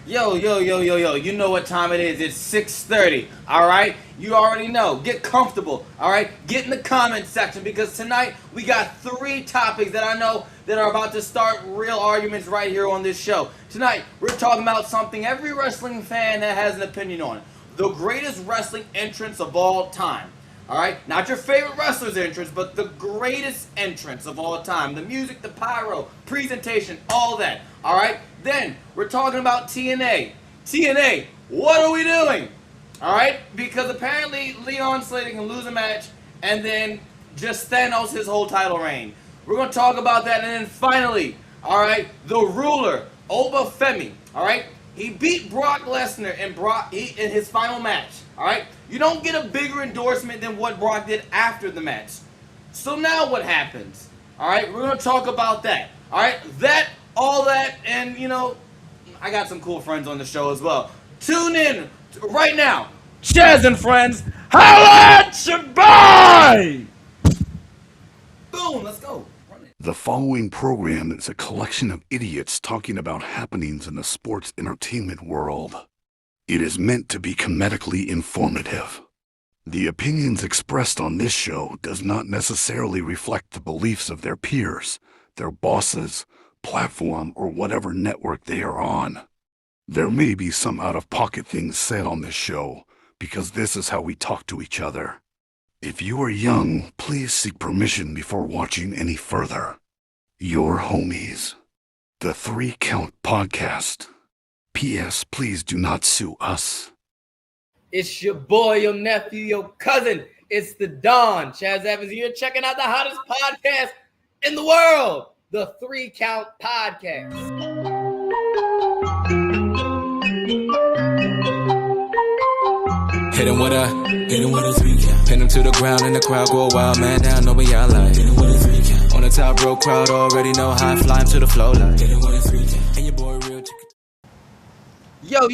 Yo. You know what time it is. It's 6:30. All right? You already know. Get comfortable. All right? Get in the comment section because tonight we got three topics that I know that are about to start real arguments right here on this show. Tonight, we're talking about something every wrestling fan that has an opinion on. The greatest wrestling entrance of all time. All right, not your favorite wrestler's entrance, but the greatest entrance of all time. The music, the pyro, presentation, all that. All right, then we're talking about TNA. TNA, what are we doing? All right, because apparently Leon Slater can lose a match and then just Thanos his whole title reign. We're going to talk about that, and then finally, all right, the ruler, Oba Femi. All right, he beat Brock Lesnar in his final match. All right, you don't get a bigger endorsement than what Brock did after the match. So now what happens? All right, we're gonna talk about that. All right, all that, and I got some cool friends on the show as well. Tune in right now, Chaz and Friends. Holla at your boy! Boom, let's go. The following program is a collection of idiots talking about happenings in the sports entertainment world. It is meant to be comedically informative. The opinions expressed on this show does not necessarily reflect the beliefs of their peers, their bosses, platform, or whatever network they are on. There may be some out-of-pocket things said on this show, because this is how we talk to each other. If you are young, please seek permission before watching any further. Your homies. The 3 Count Podcast. P.S. Please do not sue us. It's your boy, your nephew, your cousin. It's the Don. Chaz Evans here, checking out the hottest podcast in the world, the 3 Count Podcast. Hit him with a 3 count. Pin him to the ground and the crowd go wild, man down, know we all like. Hit him with a 3 count. On the top row, crowd already know how I fly him to the flow like. Hit him with a 3 count. And your boy real chicken. Yo,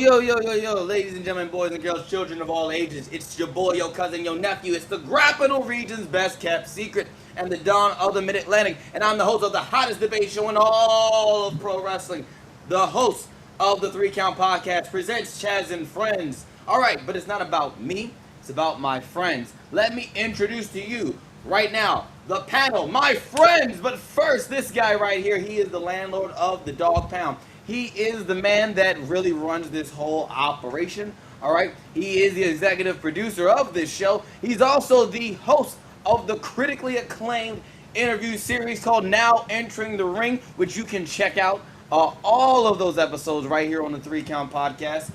ladies and gentlemen, boys and girls, children of all ages, it's your boy, your cousin, your nephew. It's the Grappenal region's best kept secret and the Dawn of the Mid-Atlantic. And I'm the host of the hottest debate show in all of pro wrestling. The host of the 3 Count Podcast presents Chaz and Friends. All right, but it's not about me. It's about my friends. Let me introduce to you right now the panel, my friends. But first, this guy right here, he is the landlord of the Dog Pound. He is the man that really runs this whole operation, all right? He is the executive producer of this show. He's also the host of the critically acclaimed interview series called Now Entering the Ring, which you can check out all of those episodes right here on the 3 Count Podcast.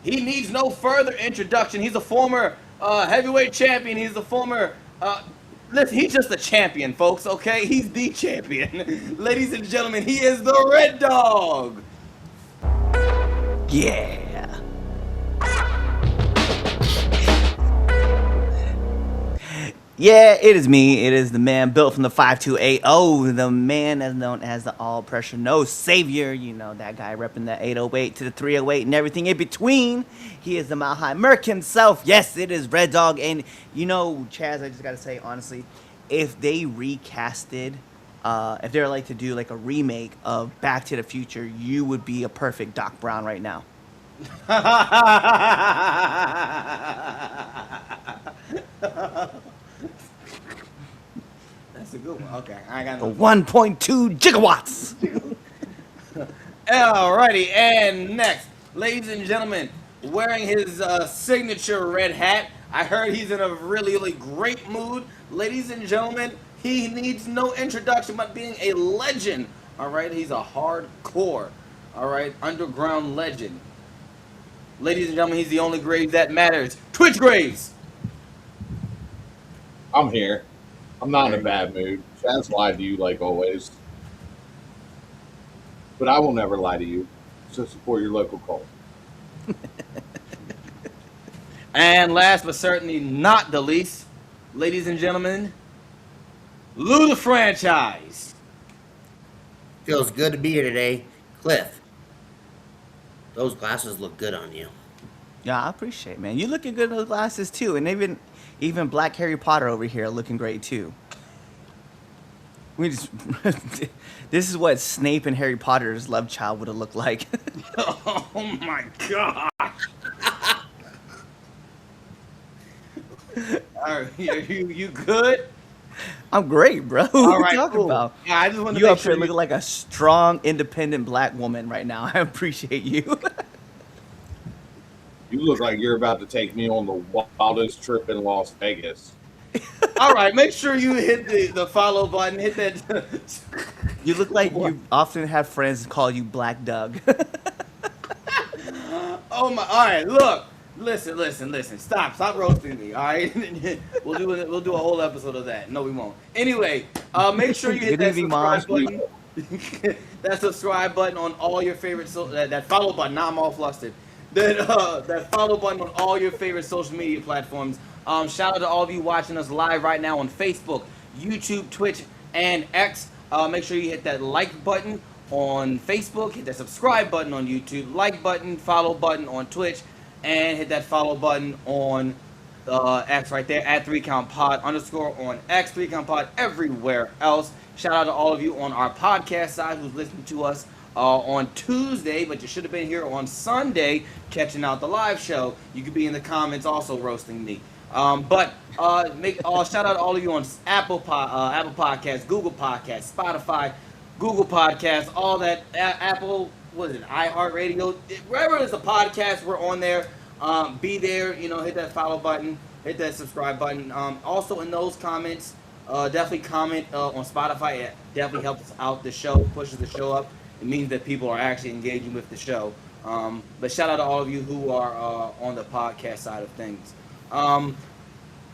He needs no further introduction. He's a former heavyweight champion. He's a former... Listen, he's just a champion, folks, okay? He's the champion. Ladies and gentlemen, he is the Red Dog. Yeah. Yeah, it is me. It is the man built from the 5280, the man as known as the all-pressure no savior. You know, that guy repping the 808 to the 308 and everything in between. He is the Mile High Merc himself. Yes, it is Red Dog. And, you know, Chaz, I just got to say, honestly, if they recasted, if they were like to do like a remake of Back to the Future, you would be a perfect Doc Brown right now. That's a good one. Okay, I got the 1.2 gigawatts. Alrighty, and next, ladies and gentlemen, wearing his signature red hat. I heard he's in a really, really great mood. Ladies and gentlemen, he needs no introduction, but being a legend. All right, he's a hardcore, all right, underground legend. Ladies and gentlemen, he's the only grave that matters. Twitch Graves. I'm here. I'm not in a bad mood. Chaz lied to you like always. But I will never lie to you. So support your local cult. And last but certainly not the least, ladies and gentlemen, Lou the Franchise. Feels good to be here today. Cliff, those glasses look good on you. Yeah, I appreciate it, man. You looking good in those glasses too, and even Black Harry Potter over here looking great too. We just this is what Snape and Harry Potter's love child would have looked like. Oh my god. All right, you good? I'm great, bro. All What are right, you talking cool. about? Yeah, I just want to You make up sure here looking like a strong, independent black woman right now. I appreciate you. You look like you're about to take me on the wildest trip in Las Vegas. All right, make sure you hit the follow button. Hit that. You look like you often have friends call you Black Doug. Oh my! All right, look, listen. Stop roasting me. All right, we'll do a whole episode of that. No, we won't. Anyway, make sure you hit Good that evening, subscribe Mom. button. That subscribe button on all your favorite that follow button. Now I'm all flustered. That follow button on all your favorite social media platforms. Shout out to all of you watching us live right now on Facebook, YouTube, Twitch, and X. Make sure you hit that like button on Facebook, hit that subscribe button on YouTube, like button, follow button on Twitch, and hit that follow button on X right there at 3CountPod _ on X, 3CountPod everywhere else. Shout out to all of you on our podcast side who's listening to us on Tuesday, but you should have been here on Sunday catching out the live show. You could be in the comments also roasting me. Shout out to all of you on Apple Podcasts, Google Podcasts, Spotify, Google Podcasts, all that. Apple, what is it? iHeartRadio. Wherever there's a podcast, we're on there. Be there. Hit that follow button, hit that subscribe button. Also in those comments, definitely comment on Spotify. It definitely helps out the show, pushes the show up. It means that people are actually engaging with the show. But shout out to all of you who are on the podcast side of things.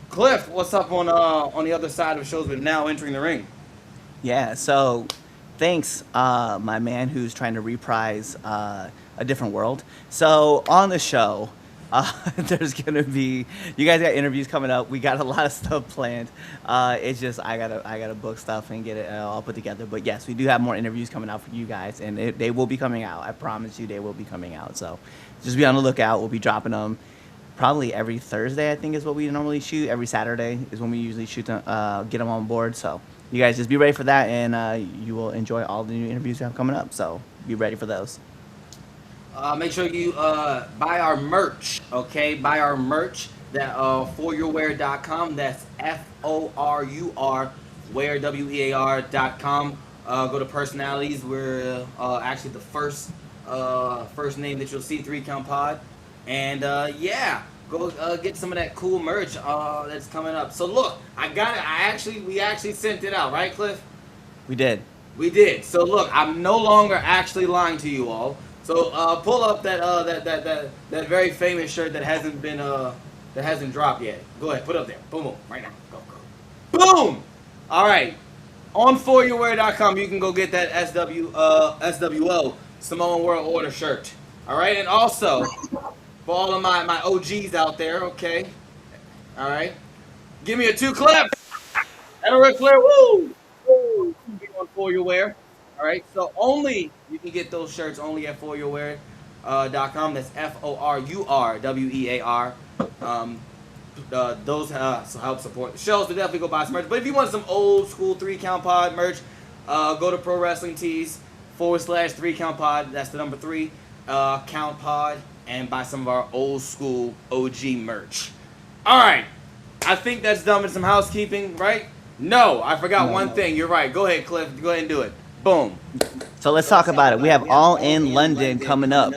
Cliff, what's up on the other side of shows but now entering the ring? Yeah, so thanks, my man who's trying to reprise A Different World. So on the show, there's gonna be, you guys got interviews coming up. We got a lot of stuff planned. It's just I gotta book stuff and get it all put together. But yes, we do have more interviews coming out for you guys, and they will be coming out. I promise you, they will be coming out. So just be on the lookout. We'll be dropping them probably every Thursday. I think is what we normally shoot. Every Saturday is when we usually shoot them, get them on board. So you guys just be ready for that, and you will enjoy all the new interviews we have coming up. So be ready for those. Make sure you buy our merch, okay? Buy our merch, that foryourwear.com. That's FORUR, wear, wear.com. Go to personalities. We're actually the first name that you'll see, 3CountPod. And yeah, go get some of that cool merch that's coming up. So look, I got it. We actually sent it out, right, Cliff? We did. We did. So look, I'm no longer actually lying to you all. So pull up that very famous shirt that hasn't dropped yet. Go ahead, put it up there. Boom, right now. Go. Boom. All right. On foryourwear.com, you can go get that SWO Samoan World Order shirt. All right, and also for all of my OGs out there, okay. All right. Give me a 2 clap. And a Ric Flair. Woo. Woo. Be on For Your Wear. All right, so you can get those shirts only at foryourwear.com. That's FORURWEAR. Those help support the shows. So definitely go buy some merch. But if you want some old school 3CountPod merch, go to Pro Wrestling Tees /3CountPod. That's the number 3 Count Pod, and buy some of our old school OG merch. All right, I think that's done with some housekeeping, right? No, I forgot one thing. You're right. Go ahead, Cliff. Go ahead and do it. Boom. So let's talk about it. We have All In London coming up.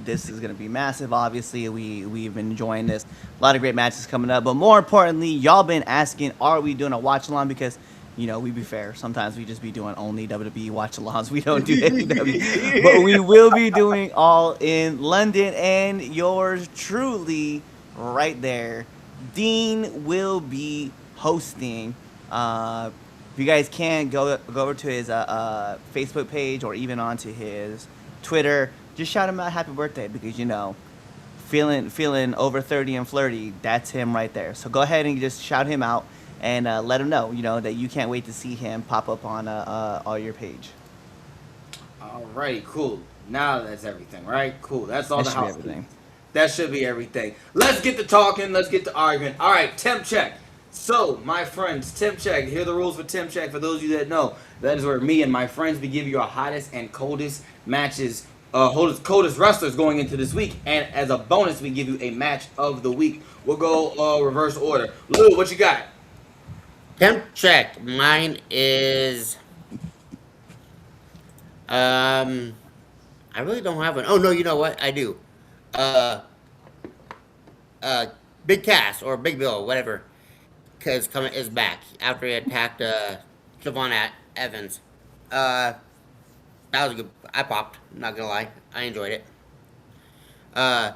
This is going to be massive, obviously. We've been enjoying this. A lot of great matches coming up. But more importantly, y'all been asking, are we doing a watch-along? Because, we be fair. Sometimes we just be doing only WWE watch-alongs. We don't do AEW. But we will be doing All In London. And yours truly, right there, Dean will be hosting. If you guys can, go over to his Facebook page or even onto his Twitter. Just shout him out happy birthday because, feeling over 30 and flirty, that's him right there. So go ahead and just shout him out and let him know, that you can't wait to see him pop up on your page. All right, cool. Now that's everything, right? Cool. That's all That the should be housekeeping. everything. That should be everything. Let's get to talking. Let's get to arguing. All right, temp check. So, my friends, Temp Check. Here are the rules for Temp Check. For those of you that know, that is where me and my friends we give you our hottest and coldest matches, coldest wrestlers going into this week. And as a bonus, we give you a match of the week. We'll go reverse order. Lou, what you got? Temp check. Mine is I really don't have one. Oh no, you know what? I do. Uh uh Big Cass or Big Bill, whatever. Cause coming is back after he attacked Javon Evans. Uh that was a good I popped, not gonna lie. I enjoyed it. Uh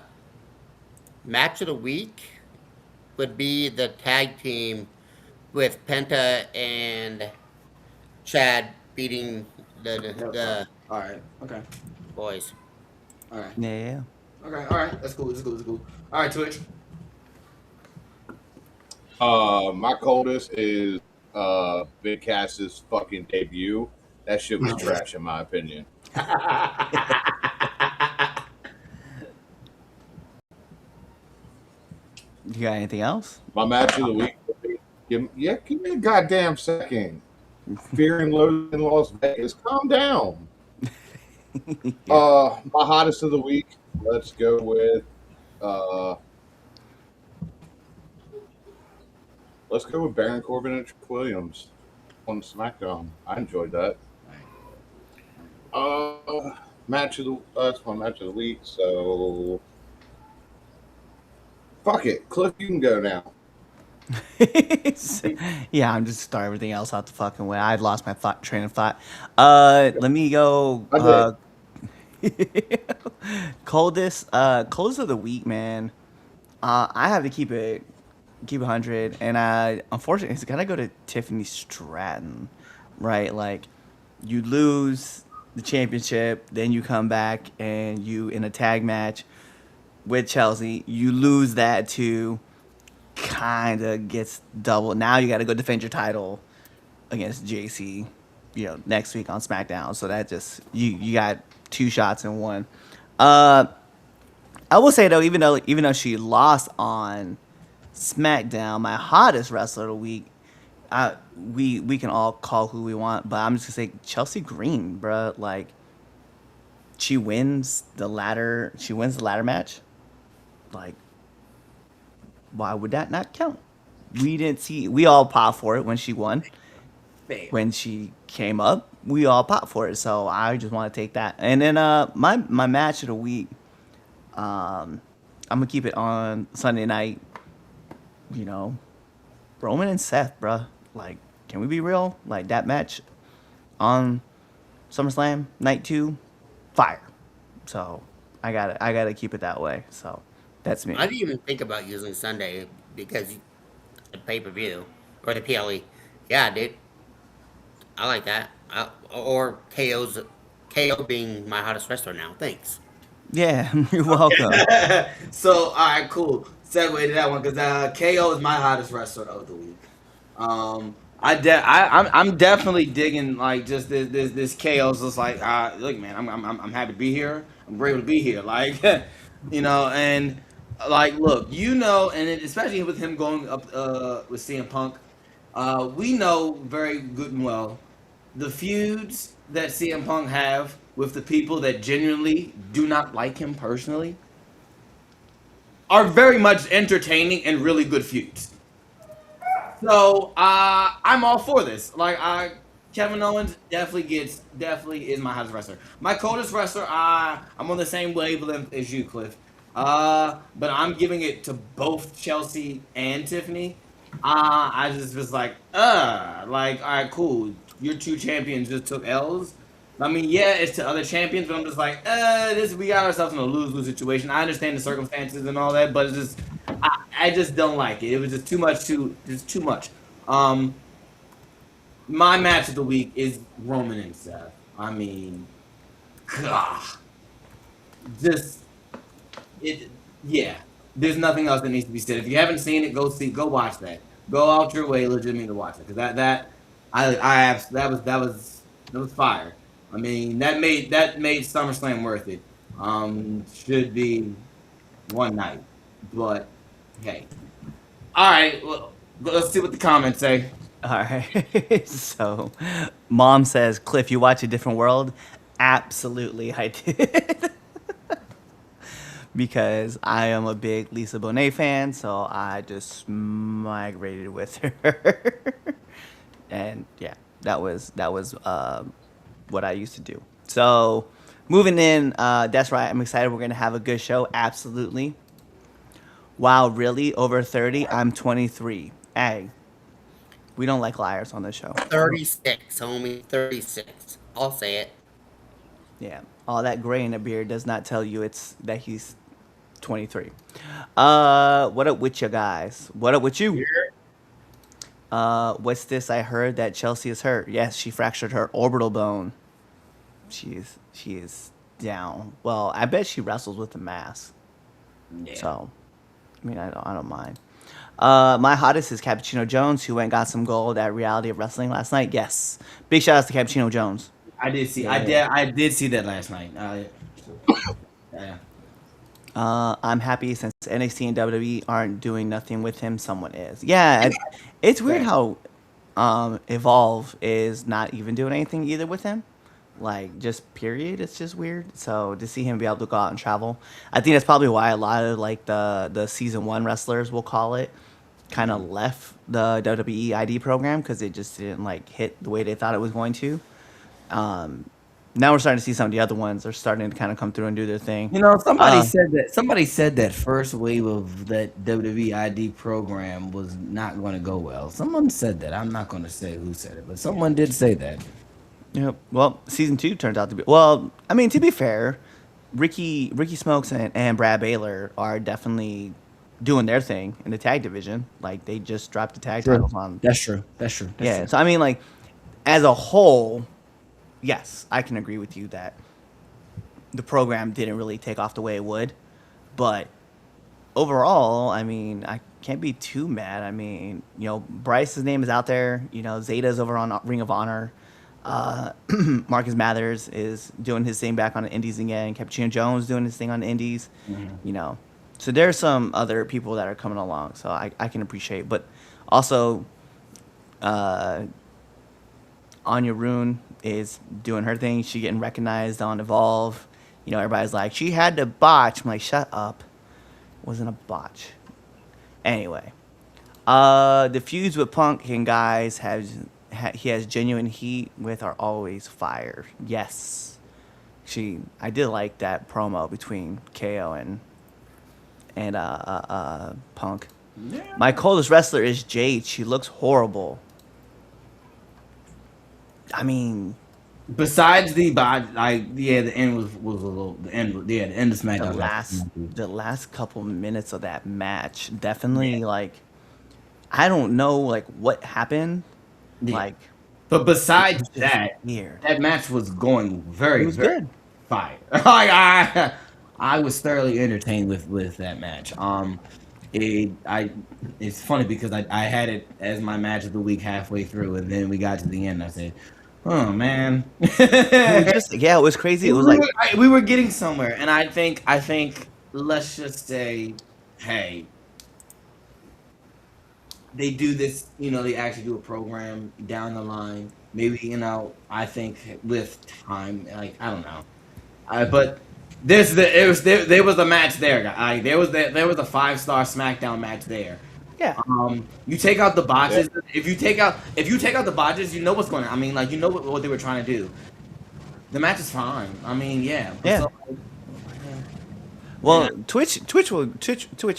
Match of the week would be the tag team with Penta and Chad beating the All right. Okay. boys. All right. Yeah. Okay. All right. That's cool. That's cool. That's cool. All right, Twitch. My coldest is Big Cass's fucking debut. That shit was trash in my opinion. You got anything else? My match of the week would be, give me a goddamn second. Fear and Loathing in Las Vegas. Calm down. My hottest of the week. Let's go with Baron Corbin and Trick Williams on SmackDown. I enjoyed that. Match of the that's my match of the week. So fuck it, Cliff, you can go now. Yeah, I'm just throwing everything else out the fucking way. I lost my train of thought. Let me go. I Coldest of the week, man. I have to keep it 100, and unfortunately, it's gotta go to Tiffany Stratton, right? Like, you lose the championship, then you come back and you in a tag match with Chelsea, you lose that too. Kind of gets double. Now you got to go defend your title against JC, next week on SmackDown. So that just you got two shots in one. I will say though, even though she lost on SmackDown, my hottest wrestler of the week, we can all call who we want, but I'm just gonna say Chelsea Green, bruh. Like, she wins the ladder match. Like, why would that not count? We all popped for it when she won. When she came up, we all popped for it. So I just want to take that. And then my match of the week, I'm gonna keep it on Sunday night. Roman and Seth, bruh. Like, can we be real? Like, that match on SummerSlam night 2, fire. So I gotta keep it that way. So that's me. I didn't even think about using Sunday because the pay per view or the PLE. Yeah, dude, I like that. Or KO being my hottest wrestler now. Thanks. Yeah, you're welcome. So, all right, cool. Segue to that one because KO is my hottest wrestler of the week. I'm definitely digging like just this KO's just like look, man, I'm happy to be here. I'm grateful to be here. Like, and like look, and especially with him going up with CM Punk, we know very good and well the feuds that CM Punk have with the people that genuinely do not like him personally are very much entertaining and really good feuds. So I'm all for this. Like, Kevin Owens definitely is my hottest wrestler. My coldest wrestler, I'm on the same wavelength as you, Cliff. But I'm giving it to both Chelsea and Tiffany. I just was like, all right, cool. Your two champions just took L's. I mean, yeah, it's to other champions, but I'm just like, we got ourselves in a lose-lose situation. I understand the circumstances and all that, but it's just, I just don't like it. It was just too much. My match of the week is Roman and Seth. I mean, God, yeah. There's nothing else that needs to be said. If you haven't seen it, go watch that. Go out your way, legitimately, to watch it, because that was fire. I mean, that made SummerSlam worth it. Should be one night, but hey. All right. Well, Let's see what the comments say. All right. So, mom says, Cliff, you watch A Different World? Absolutely, I did. Because I am a big Lisa Bonet fan, so I just migrated with her. And yeah, that was what I used to do. So, moving in, that's right. I'm excited. We're gonna have a good show. Absolutely. Wow, really? Over 30? I'm 23. Hey, we don't like liars on this show. 36, homie. 36. I'll say it. Yeah, all that gray in the beard does not tell you it's that he's 23. What up with you guys? What up with you? What's this? I heard that Chelsea is hurt. Yes, she fractured her orbital bone. She is down. Well, I bet she wrestles with the mask. Yeah. So, I mean, I don't mind. My hottest is Cappuccino Jones, who went and got some gold at Reality of Wrestling last night. Yes, big shout outs to Cappuccino Jones. I did see. Yeah. I did see that last night. Yeah. I'm happy since NXT and WWE aren't doing nothing with him. Someone is. Yeah, it's weird how Evolve is not even doing anything either with him. Like, just period. It's just weird. So to see him be able to go out and travel, I think that's probably why a lot of like the season 1 wrestlers, we'll call it, kind of left the WWE ID program because it just didn't like hit the way they thought it was going to. Now we're starting to see some of the other ones are starting to kind of come through and do their thing. You know, somebody said that first wave of that WWE ID program was not going to go well. Someone said that. I'm not going to say who said it, but someone did say that. Yep. Well, season 2 turns out to be well. I mean, to be fair, Ricky Smokes and Brad Baylor are definitely doing their thing in the tag division. Like they just dropped the tag titles on. That's true. That's true. That's Yeah. true. So I mean, like as a whole, yes, I can agree with you that the program didn't really take off the way it would, but overall, I mean, I can't be too mad. I mean, you know, Bryce's name is out there. You know, Zeta's over on Ring of Honor. Marcus Mathers is doing his thing back on the Indies again. Cappuccino Jones doing his thing on the Indies. You know, so there's some other people that are coming along. So I can appreciate, but also, Anya Rune is doing her thing. She getting recognized on Evolve. You know, everybody's like, she had to botch. I'm like, shut up. Wasn't a botch. Anyway, the feuds with Punk and guys he has genuine heat with are always fire. Yes, I did like that promo between KO and Punk. Yeah. My coldest wrestler is Jade. She looks horrible. I mean, Besides the the end was a little the end of SmackDown. the last couple minutes of that match definitely like I don't know like what happened. Yeah. Like, But besides it's just that, weird. that match was going very, It was very good. fire. I was thoroughly entertained with that match. It's funny because I had it as my match of the week halfway through, and then we got to the end. And I said, "Oh man." It was it was crazy. It was like we were getting somewhere, and I think let's just say, hey, they do this, they actually do a program down the line. Maybe, I think with time, like, I don't know. But there was a match there, guy. There was a 5-star SmackDown match there. yeah. You take out the botches. Yeah. If you take out the botches, you know what's going on. I mean, like, you know what they were trying to do. The match is fine. I mean, yeah. Yeah. So, Well, yeah. Twitch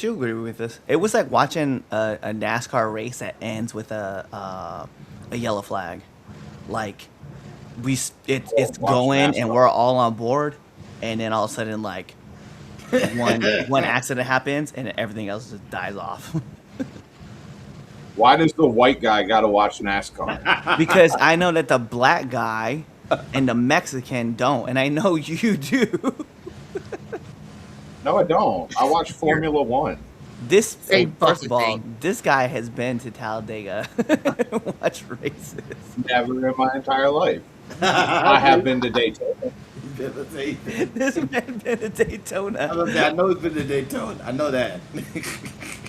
you agree with this. It was like watching a NASCAR race that ends with a yellow flag. Like it's going and we're all on board, and then all of a sudden like one accident happens and everything else just dies off. Why does the white guy got to watch NASCAR? Because I know that the black guy and the Mexican don't, and I know you do. No, I don't. I watch Formula One. This Same first of fucking all, thing. this guy has been to Talladega, watch races. Never in my entire life. I have been to Daytona. This man been to Daytona. I know it's been to Daytona. I know that.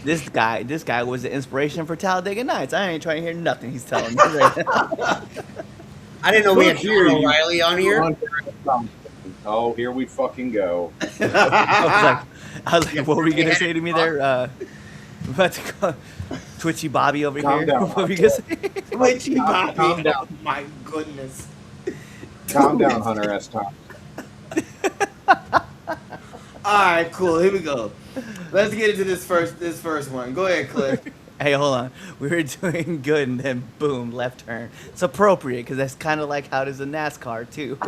This guy was the inspiration for Talladega Nights. I ain't trying to hear nothing he's telling me right now. I didn't know we had Hear Sean you. O'Reilly on here. Oh, here we fucking go. I was like, what were you gonna say to me there? About to call Twitchy Bobby over Calm here. down. What were you gonna say? Twitchy Bobby. Calm down. Oh my goodness. Calm down, Hunter S. Thompson. Alright, cool. Here we go. Let's get into this first one. Go ahead, Cliff. Hey, hold on. We were doing good, and then boom, left turn. It's appropriate because that's kind of like how it is in NASCAR too.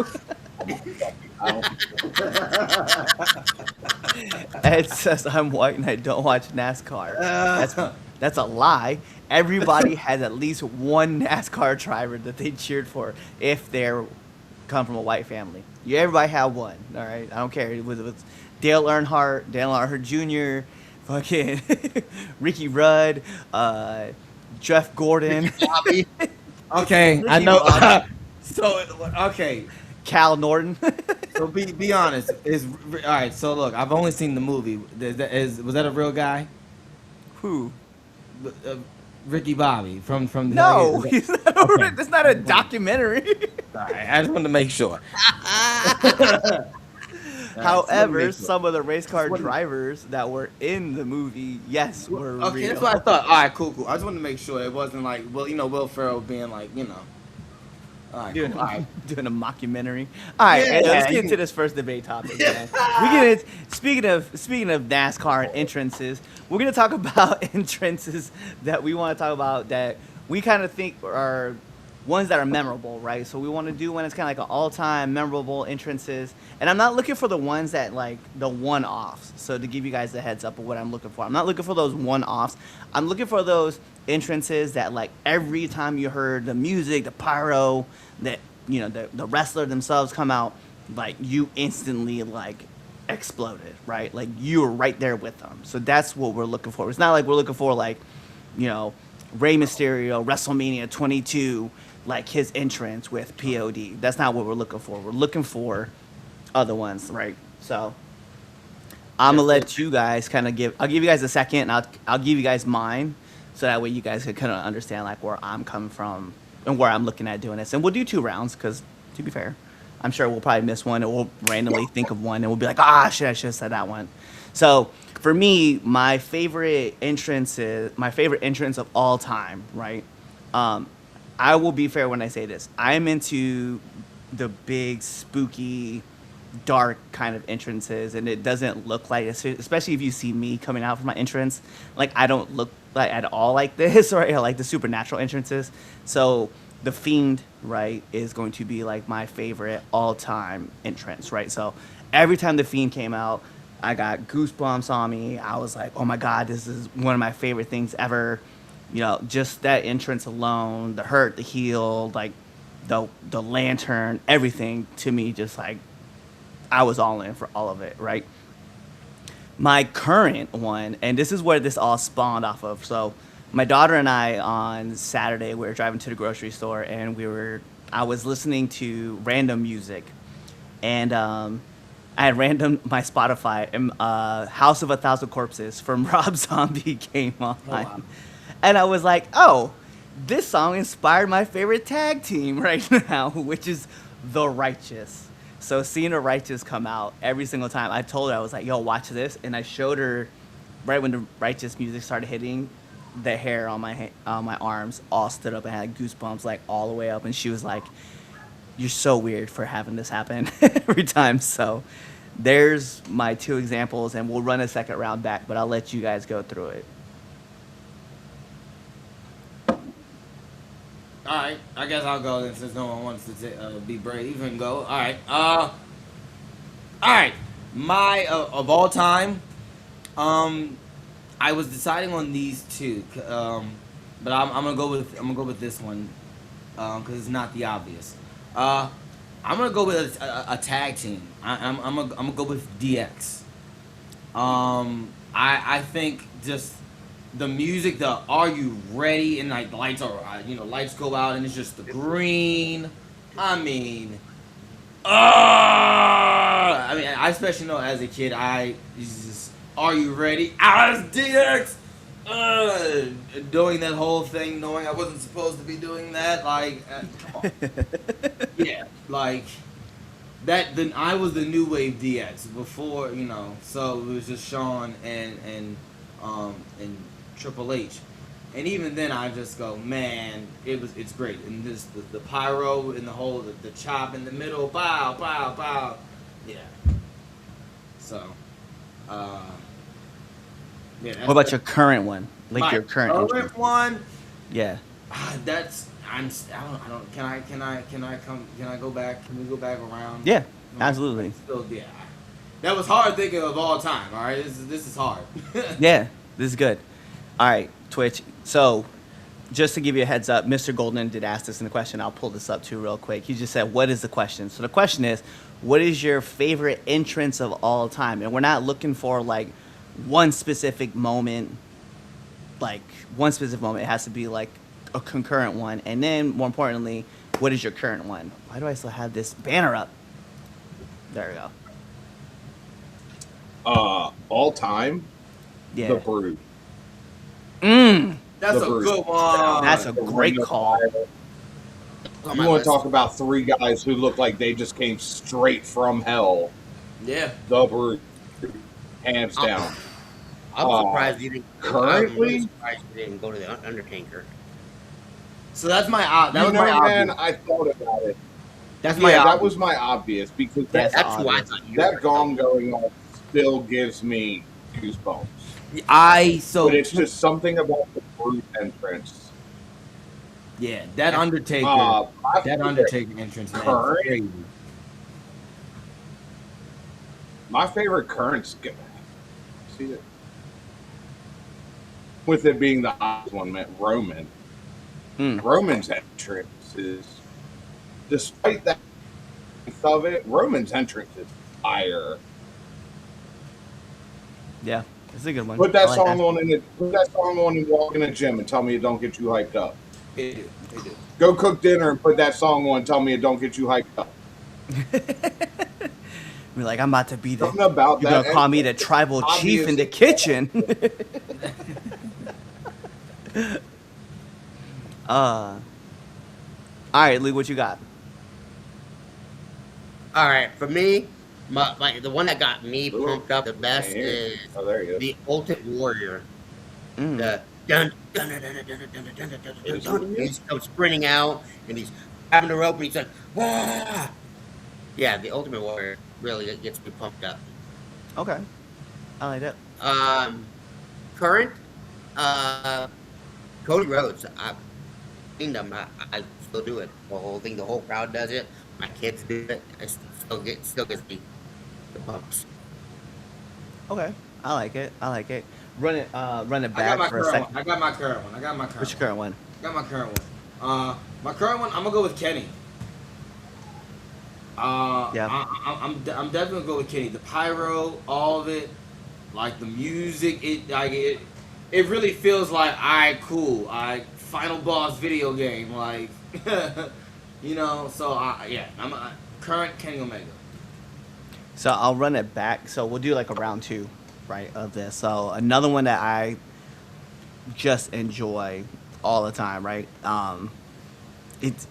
Ed says I'm white and I don't watch NASCAR. That's a lie. Everybody has at least one NASCAR driver that they cheered for if they're come from a white family. You everybody have one. All right, I don't care. It was Dale Earnhardt Jr., fucking Ricky Rudd, Jeff Gordon, Bobby. Okay, I Ricky know. Bobby. So, okay. Cal Norton. So be honest. All right. So look, I've only seen the movie. Was that a real guy? Who? Ricky Bobby from the. No, he's not. Okay. That's not a documentary. All right, I just wanted to make sure. However, some of the race car drivers that were in the movie, yes, were Okay, real. that's what I thought. All right, cool. I just wanted to make sure it wasn't like, well, Will Ferrell being like, All right, Doing, cool. All right. doing a mockumentary. All right, Yeah, let's get into this first debate topic. Man. Speaking of NASCAR and entrances, we're gonna talk about entrances that we want to talk about that we kind of think are ones that are memorable, right? So we want to do one that's kind of like an all-time memorable entrances, and I'm not looking for the ones that like the one-offs. So to give you guys the heads up of what I'm looking for, I'm not looking for those one-offs. I'm looking for those entrances that like every time you heard the music, the pyro, that the wrestler themselves come out, like you instantly like exploded, right? Like you were right there with them. So that's what we're looking for. It's not like we're looking for like, Rey Mysterio, WrestleMania 22, like his entrance with POD. That's not what we're looking for. We're looking for other ones, right? So I'm gonna let you guys kind of I'll give you guys a second, and I'll give you guys mine, so that way you guys can kind of understand like where I'm coming from and where I'm looking at doing this. And we'll do 2 rounds because, to be fair, I'm sure we'll probably miss one, and we'll randomly think of one, and we'll be like, shit, I should have said that one. So for me, my favorite entrance of all time, right? I will be fair when I say this. I'm into the big, spooky, dark kind of entrances, and it doesn't look like, especially if you see me coming out from my entrance, like I don't look like at all like this, or like the supernatural entrances. So the Fiend, right, is going to be like my favorite all-time entrance, right? So every time the Fiend came out, I got goosebumps on me. I was like, oh my God, this is one of my favorite things ever. Just that entrance alone, the hurt, the heel, like the lantern, everything to me, just like I was all in for all of it, right? My current one, and this is where this all spawned off of. So my daughter and I on Saturday, we were driving to the grocery store, and I was listening to random music, and I had my Spotify, and House of a Thousand Corpses from Rob Zombie came on. Oh, wow. And I was like, this song inspired my favorite tag team right now, which is The Righteous. So seeing The Righteous come out every single time, I told her, I was like, yo, watch this. And I showed her right when The Righteous music started hitting, the hair on my arms all stood up and had goosebumps like all the way up. And she was like, you're so weird for having this happen every time. So there's my 2 examples, and we'll run a second round back, but I'll let you guys go through it. All right, I guess I'll go then since no one wants to be brave. You can go. All right. My of all time, I was deciding on these 2, but I'm gonna go with this one because it's not the obvious. I'm gonna go with a tag team. I'm gonna go with DX. I think just the music, the "Are You Ready?" and like the lights are, lights go out and it's just the green. I especially know as a kid, it's just "Are You Ready?" As DX, uh, doing that whole thing, knowing I wasn't supposed to be doing that, like, come on. Yeah, like that. Then I was the new wave DX before, so it was just Sean and Triple H, and even then I just go, man, it's great, and this the pyro and the whole the chop in the middle, pow pow pow, yeah. So, uh, yeah. What about your current one? Like my your current current entrance? one? Yeah. That's I don't can I go back? Can we go back around? Yeah, No, absolutely. Still, yeah. That was hard thinking of all time. All right, this is hard. Yeah, this is good. All right, Twitch. So, just to give you a heads up, Mr. Golden did ask this in the question. I'll pull this up too real quick. He just said, "What is the question?" So the question is, "What is your favorite entrance of all time?" And we're not looking for like one specific moment. Like one specific moment. It has to be like a concurrent one. And then, more importantly, what is your current one? Why do I still have this banner up? There we go. All time, Yeah. The Brood. That's The a Brood. good one. That's a The great Ring of call. Fire. On You my want list. to talk about three guys who look like they just came straight from hell? Yeah. The Brood, hands Oh. down. I'm surprised you didn't. currently- I'm really surprised you didn't go to the Undertaker. So that's my that was my man, obvious. I thought about it. That's my Yeah, that obvious. was my obvious because That's That's who I obvious. thought you were. that gong going on still gives me goosebumps. But it's just something about the Brood entrance. Yeah, that Undertaker. My That favorite- Undertaker entrance, man, is current- crazy. My favorite current skip. See it. With it being the obvious one, meant Roman. Roman's entrance is, despite that of it, Roman's entrance is fire. Yeah, it's a good one. Put that I like song on and walk in the gym and tell me it don't get you hyped up. They do. Go cook dinner and put that song on and tell me it don't get you hyped up. Be like, I'm about to be the. Something about You're that gonna call me the entrance, tribal chief in the obvious. kitchen. All right, Luke, what you got? All right, for me, the one that got me Ooh, pumped up the best man. is Oh, there you go. the Ultimate Warrior. Mm. The dun dun dun dun dun dun dun dun dun dun dun. And he's comes sprinting out and he's grabbing the rope and he's like, "Wah!" Yeah, the Ultimate Warrior really gets me pumped up. Okay, I like that. Current, Cody Rhodes. I've seen them. I still do it. The whole thing, the whole crowd does it. My kids do it. It still gets me the pumps. Okay, I like it. Run it I got back my for a current second. one. I got my current one. What's your current one? I got my current one. My current one. I'm gonna go with Kenny. Yeah. I'm definitely gonna go with Kenny. The pyro, all of it, like the music, it really feels like, alright, cool, final boss video game, like, So I'm a current Kenny Omega. So I'll run it back. So we'll do like a round two, right, of this. So another one that I just enjoy all the time, right?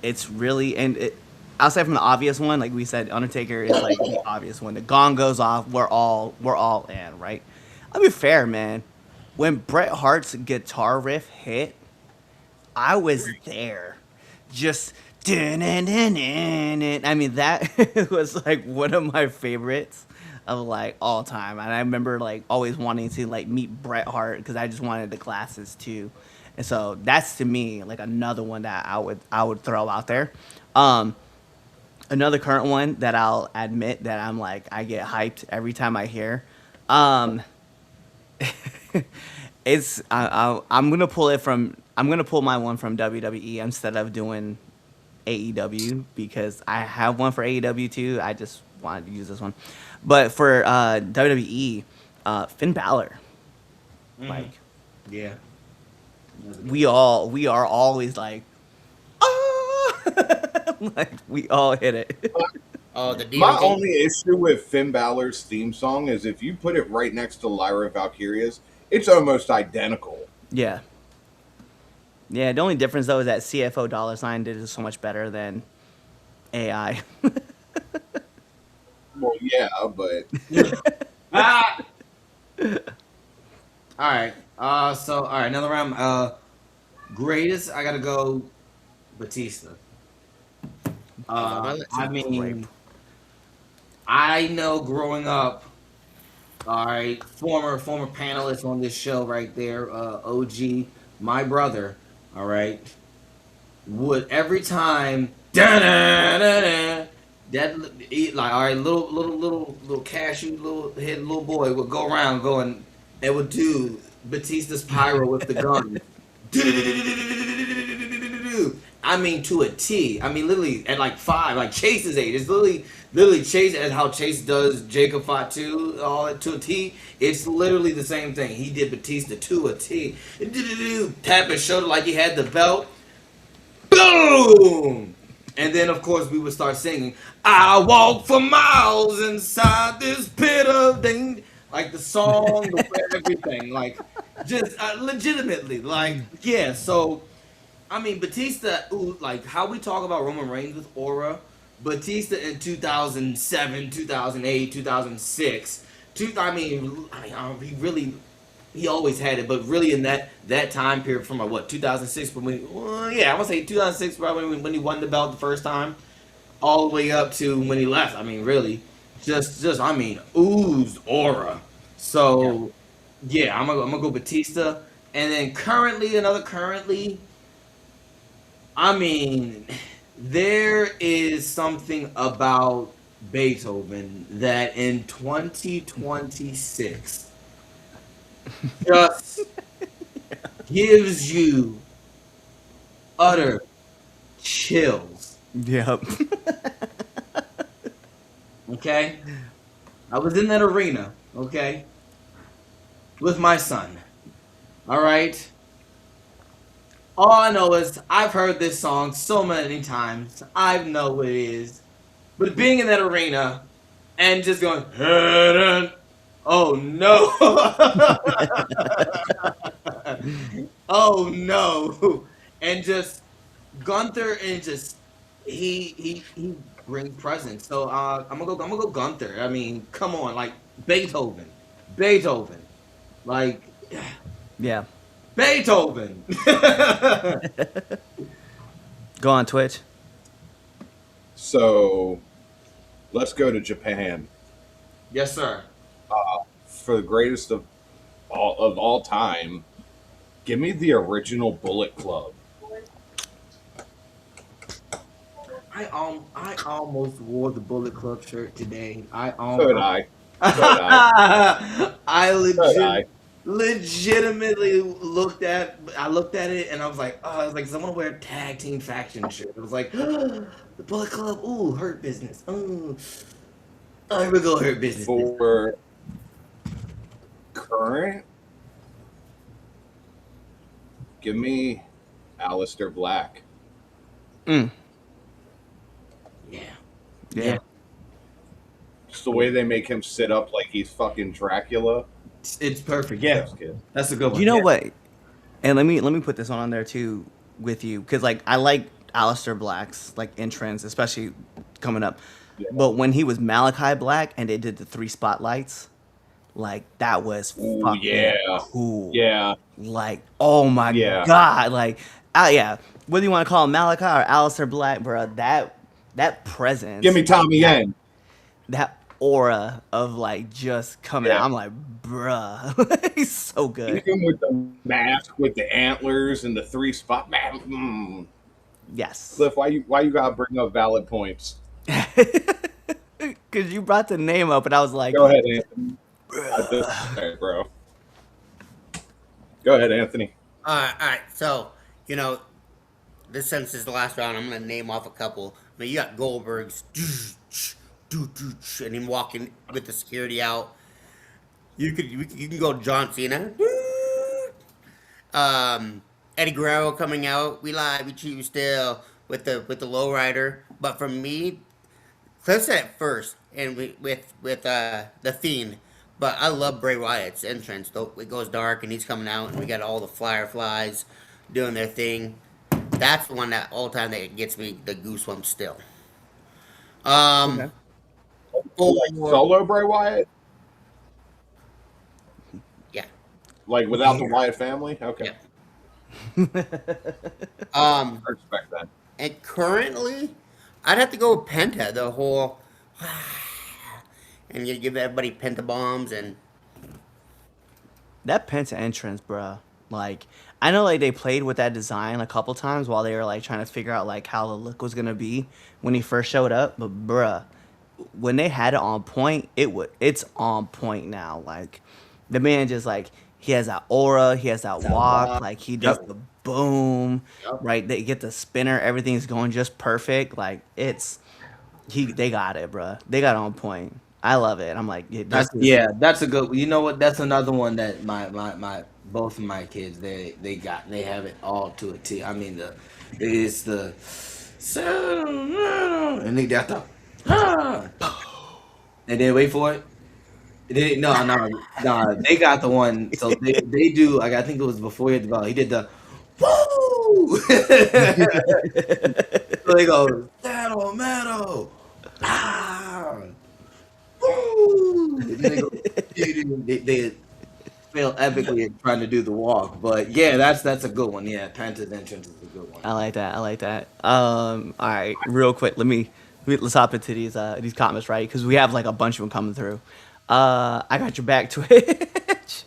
It's really, and outside from the obvious one, like we said, Undertaker is like the obvious one. The gong goes off, we're all in, right? I'll be fair, man. When Bret Hart's guitar riff hit, I was there, just. I mean, that was like one of my favorites of like all time, and I remember like always wanting to like meet Bret Hart because I just wanted the glasses too, and so that's to me like another one that I would throw out there. Another current one that I'll admit that I'm like I get hyped every time I hear. I'm gonna pull my one from WWE instead of doing AEW because I have one for AEW too. I just wanted to use this one, but for WWE, Finn Balor, like Yeah. we are always like, ah! Like we all hit it. Oh, the My DOT. only issue with Finn Balor's theme song is if you put it right next to Lyra Valkyria's, it's almost identical. Yeah. Yeah, the only difference though is that CFO dollar sign did it so much better than AI. Well, yeah, but Ah! All right. So all right, another round. Greatest. I gotta go Batista. That's on my list. I Great. mean, I know growing up. All right, former panelist on this show right there, OG, my brother. All right, would every time that like all right, little cashew little head little boy would go around going and would do Batista's pyro with the gun. I mean to a T. I mean literally at like 5, like Chase's age. It's literally Chase as how Chase does Jacob Fatu all to a T. It's literally the same thing. He did Batista to a T. Tap his shoulder like he had the belt. Boom! And then, of course, we would start singing, I walk for miles inside this pit of danger. Like the song, everything. Like, just legitimately. Like, yeah, so, I mean, Batista, ooh, like, how we talk about Roman Reigns with Aura, Batista in 2007, 2008, 2006. He really he always had it, but really in that time period from what 2006, I want to say 2006, probably when he won the belt the first time, all the way up to when he left. I mean, really, just I mean, oozed aura. So yeah, I'm gonna go Batista, and then currently, I mean, there is something about Beethoven that in 2026 just gives you utter chills. Yep. Okay? I was in that arena, okay? With my son. Alright? All I know is I've heard this song so many times. I know what it is. But being in that arena and just going, oh no. Oh no. And just Gunther and just he brings presence. So I'm gonna go Gunther. I mean, come on, like Beethoven. Like Yeah. Beethoven. Go on Twitch. so let's go to Japan Yes, sir. for the greatest of all time. Give me the original Bullet Club. I almost wore the Bullet Club shirt today. I So did almost. I. So did I. I So did I. legitimately looked at it and I was like, I want to wear a tag team faction shirt. I was like, the Bullet Club, ooh, hurt business. Ooh. Oh, here we go, hurt business. For current, give me Aleister Black. Yeah. Yeah. Just the way they make him sit up like he's fucking Dracula. It's perfect. Yeah. That's good. That's a good one. You know Yeah. what? And let me put this one on there too with you because like I like Aleister Black's like entrance, especially coming up. Yeah. But when he was Malachi Black and they did the 3 spotlights, like that was Ooh, fucking yeah. cool. Yeah. Like oh my Yeah. god, like yeah. Whether you want to call him Malachi or Aleister Black, bro, that presence. Give me Tommy Yen. That aura of like just coming out. I'm like, bruh, he's so good. Even with the mask, with the antlers and the 3 spot, man. Yes. Cliff, why you gotta bring up valid points? Because you brought the name up, and I was like, Go ahead, Anthony. Sorry, bro. Go ahead, Anthony. All right. So, this since is the last round, I'm gonna name off a couple. I mean, you got Goldberg's, and him walking with the security out. You can go John Cena. Eddie Guerrero coming out. We lie, we cheat, we steal with the lowrider. But for me, Cliff said it first, and with the Fiend. But I love Bray Wyatt's entrance. Though it goes dark and he's coming out, and we got all the fireflies doing their thing. That's the one that all the time that gets me the goosebumps still. Okay. Um, Like for solo Bray Wyatt, yeah, like without the Yeah. Wyatt family. Okay, yeah. I respect that. And currently, I'd have to go with Penta. The whole and you give everybody Penta bombs and That Penta entrance, bruh. Like, I know like they played with that design a couple times while they were like trying to figure out like how the look was gonna be when he first showed up, but bruh, when they had it on point, it's on point now. Like, the man just like he has that aura, he has that walk, like he does Yep. the boom, Yep. right? They get the spinner, everything's going just perfect. Like it's they got it, bruh. They got it on point. I love it. I'm like, yeah, That's a good. You know what? That's another one that my both of my kids they have it all to a T. I mean it's the and they got the and then wait for it. No. They got the one. So they do. Like I think it was before he had the ball. He did the woo. So they go saddle metal. Ah. Woo. And then they go. They fail epically at trying to do the walk, but yeah, that's a good one. Yeah, Panta's entrance is a good one. I like that. I like that. All right, real quick. Let's hop into these comments, right? Because we have like a bunch of them coming through. I got your back, Twitch.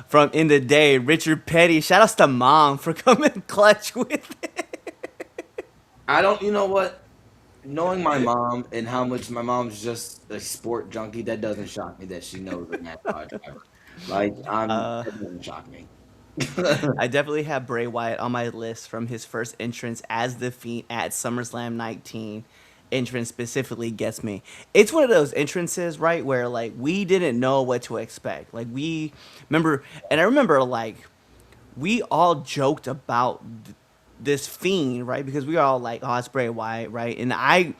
From in the day, Richard Petty. Shout outs to Mom for coming clutch with it. I don't. You know what? Knowing my mom and how much my mom's just a sport junkie, that doesn't shock me that she knows a NASCAR driver. Like that doesn't shock me. I definitely have Bray Wyatt on my list from his first entrance as the Fiend at SummerSlam 19. Entrance specifically gets me. It's one of those entrances, right, where like we didn't know what to expect. Like we remember, and I remember like we all joked about this Fiend, right, because we were all like, "Oh, it's Bray Wyatt," right? And I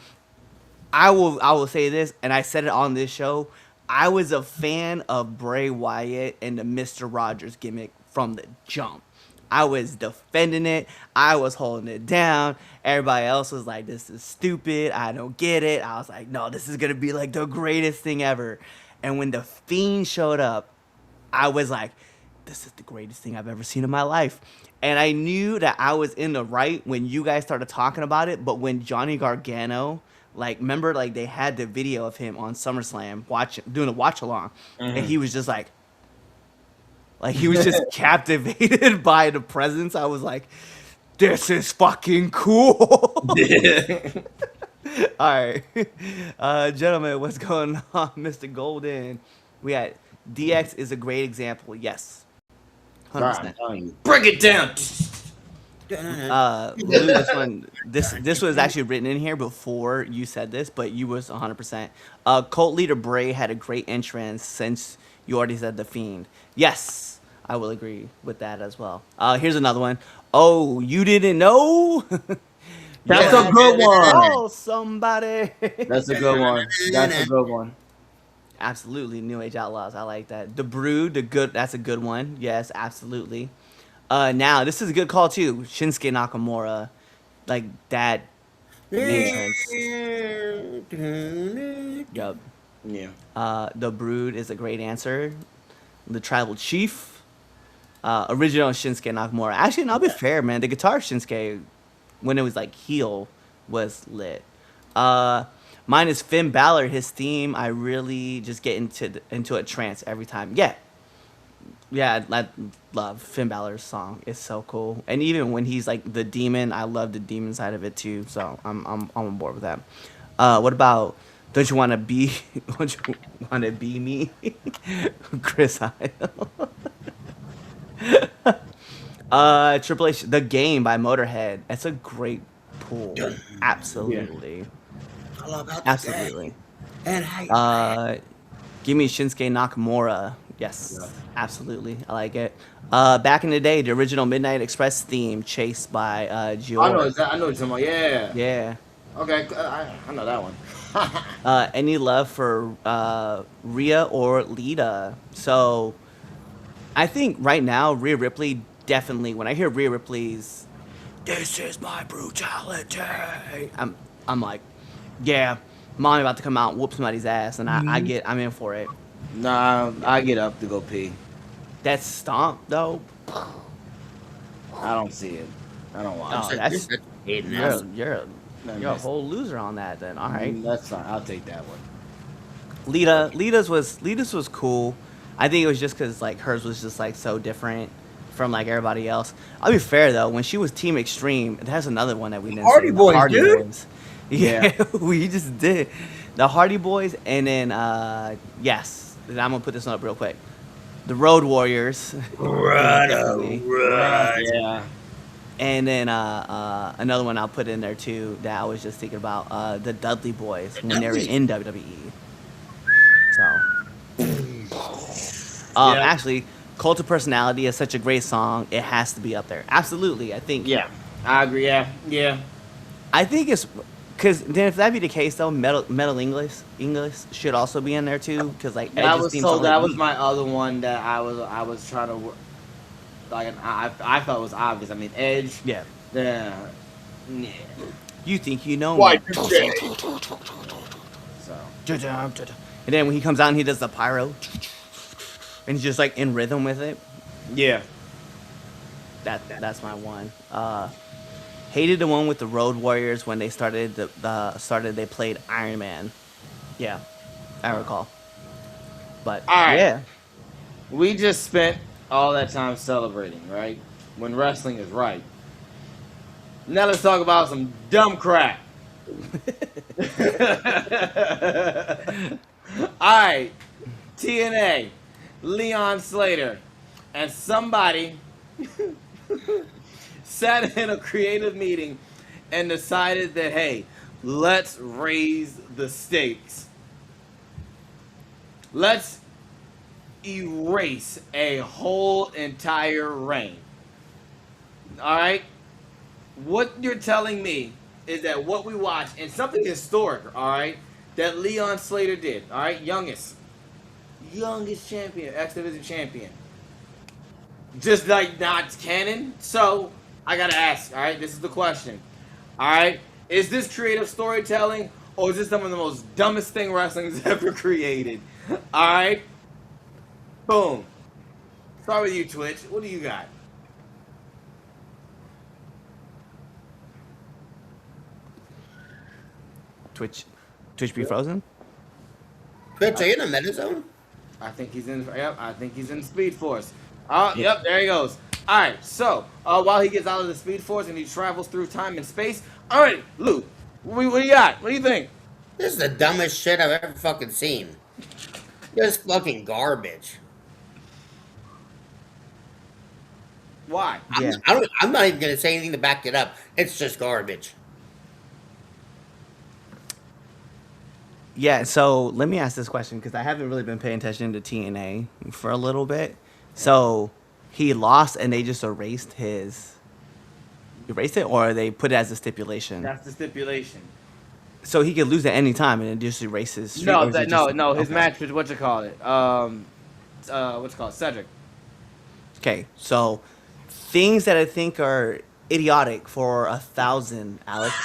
will say this, and I said it on this show. I was a fan of Bray Wyatt and the Mr. Rogers gimmick from the jump. I was defending it. I was holding it down. Everybody else was like, "This is stupid. I don't get it." I was like, "No, this is gonna be like the greatest thing ever." And when the Fiend showed up, I was like, "This is the greatest thing I've ever seen in my life." And I knew that I was in the right when you guys started talking about it. But when Johnny Gargano, like, remember, like they had the video of him on SummerSlam doing a watch along, and he was just like he was just captivated by the presence. I was like, "This is fucking cool." All right, gentlemen, what's going on, Mr. Golden? We got DX is a great example. Yes, 100%. Break it down. Lou, this was actually written in here before you said this, but you was 100%. Cult leader Bray had a great entrance since you already said the Fiend. Yes, I will agree with that as well. Here's another one. Oh, you didn't know? That's a good one. Oh, somebody. That's a good one. That's a good one. Absolutely, New Age Outlaws. I like that. The Brood, that's a good one. Yes, absolutely. Now this is a good call too. Shinsuke Nakamura, like that entrance. Yup. Yeah. The Brood is a great answer. The Tribal Chief, original Shinsuke Nakamura. Actually, and I'll be fair, man. The guitar Shinsuke, when it was like heel, was lit. Mine is Finn Balor. His theme, I really just get into a trance every time. Yeah, I love Finn Balor's song. It's so cool, and even when he's like the demon, I love the demon side of it too. So I'm on board with that. What about Don't You Want to Be? Don't You Want to Be Me? Chris Idol. Triple H, The Game by Motorhead. That's a great pull. Absolutely. Absolutely. Give me Shinsuke Nakamura. Yes, absolutely. I like it. Back in the day, the original Midnight Express theme, chased by Gior. I know what you're talking about. Yeah. Yeah. Okay, I know that one. Any love for Rhea or Lita? So I think right now Rhea Ripley definitely. When I hear Rhea Ripley's "This is my brutality," I'm like, yeah, mommy about to come out and whoop somebody's ass, and I'm in for it. Nah, I get up to go pee. That stomp though, I don't see it. I don't watch oh, it. You're that's such a hating you're ass. you're a whole loser on that. Then all right. That's fine. I'll take that one. Lita's was cool. I think it was just because like hers was just like so different from like everybody else. I'll be fair though, when she was Team Extreme, that's another one that we didn't Hardy see, the Boys, Hardy dude. Boys. Yeah, we just did the Hardy Boys, and then yes, and I'm gonna put this one up real quick. The Road Warriors, definitely. Yeah. And then another one I'll put in there too that I was just thinking about the Dudley Boys when they were in WWE. So, actually, Cult of Personality is such a great song. It has to be up there. Absolutely, I think. Yeah. I agree. Yeah. Yeah. I think it's because then if that be the case though, Metal English should also be in there too. Because like That Edge's was theme so. song That is was my other one that I was trying to like. I thought it was obvious. I mean, Edge. yeah. Yeah. You think you know Why me? you say? So. And then when he comes out and he does the pyro, and he's just like in rhythm with it. Yeah. That's my one. Hated the one with the Road Warriors when they started they played Iron Man. Yeah, I recall. But All right. yeah, We just spent all that time celebrating, right? When wrestling is right. Now let's talk about some dumb crap. Alright, TNA, Leon Slater, and somebody sat in a creative meeting and decided that, hey, let's raise the stakes. Let's erase a whole entire reign. Alright? What you're telling me is that what we watched, and something historic, alright, that Leon Slater did, alright, youngest champion, X Division champion. Just like not canon. So, I gotta ask, alright, this is the question. Alright, is this creative storytelling, or is this some of the most dumbest thing wrestling's ever created? Alright? Boom. Start with you, Twitch. What do you got? Twitch be frozen. Twitch, are you in the meta zone? I think he's in. Yep, I think he's in Speed Force. Oh, yep, there he goes. All right, so while he gets out of the Speed Force and he travels through time and space. All right, Luke, what do you got? What do you think? This is the dumbest shit I've ever fucking seen. Just fucking garbage. Why? Yeah. I'm not even gonna say anything to back it up. It's just garbage. Yeah, so let me ask this question because I haven't really been paying attention to TNA for a little bit. So he lost and they just erased it, or they put it as a stipulation. That's the stipulation. So he could lose at any time and it just erases. No, or is it no, just- no. His okay. match was what's it called? What's it called? Cedric. Okay, so things that I think are idiotic for 1,000, Alex.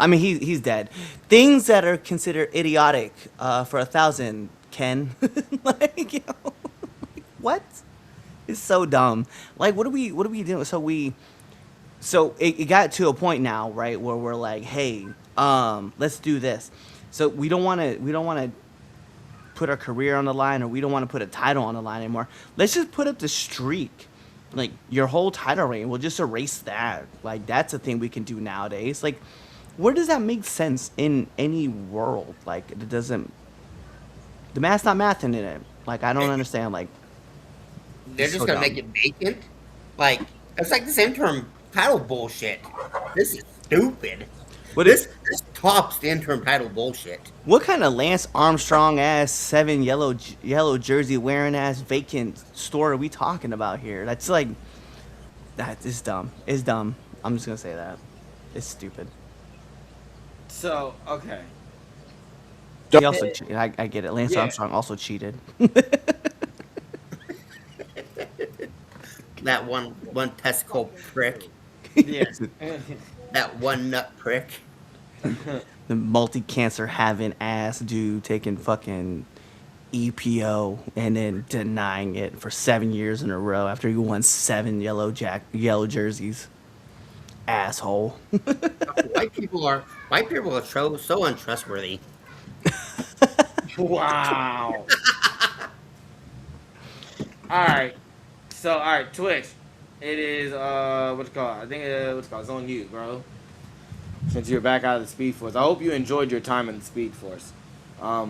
I mean, he's dead. Things that are considered idiotic for 1,000, Ken. Like, you know, what? It's so dumb. Like, what are we doing? So it got to a point now, right, where we're like, hey, let's do this. So we don't want to put our career on the line, or we don't want to put a title on the line anymore. Let's just put up the streak. Like, your whole title reign, we'll just erase that. Like, that's a thing we can do nowadays. Like, where does that make sense in any world? Like, it doesn't. The math's not mathing in it. Like, I don't understand. Like, They're it's just so gonna dumb. make it vacant. Like it's like this interim title bullshit. This is stupid. What This tops the interim title bullshit. What kind of Lance Armstrong ass 7 yellow jersey wearing ass vacant store are we talking about here? That's like, that is dumb. It's dumb. I'm just gonna say that. It's stupid. So okay. He also, I get it. Lance Yeah. Armstrong also cheated. That one testicle prick. Yeah. That one nut prick. The multi-cancer having ass dude taking fucking EPO and then denying it for 7 years in a row after he won 7 yellow jerseys. Asshole. White people are so untrustworthy. Wow. All right. So all right, Twitch. It is what's it called? I think what's it called? It's on you, bro. Since you're back out of the Speed Force, I hope you enjoyed your time in the Speed Force. Are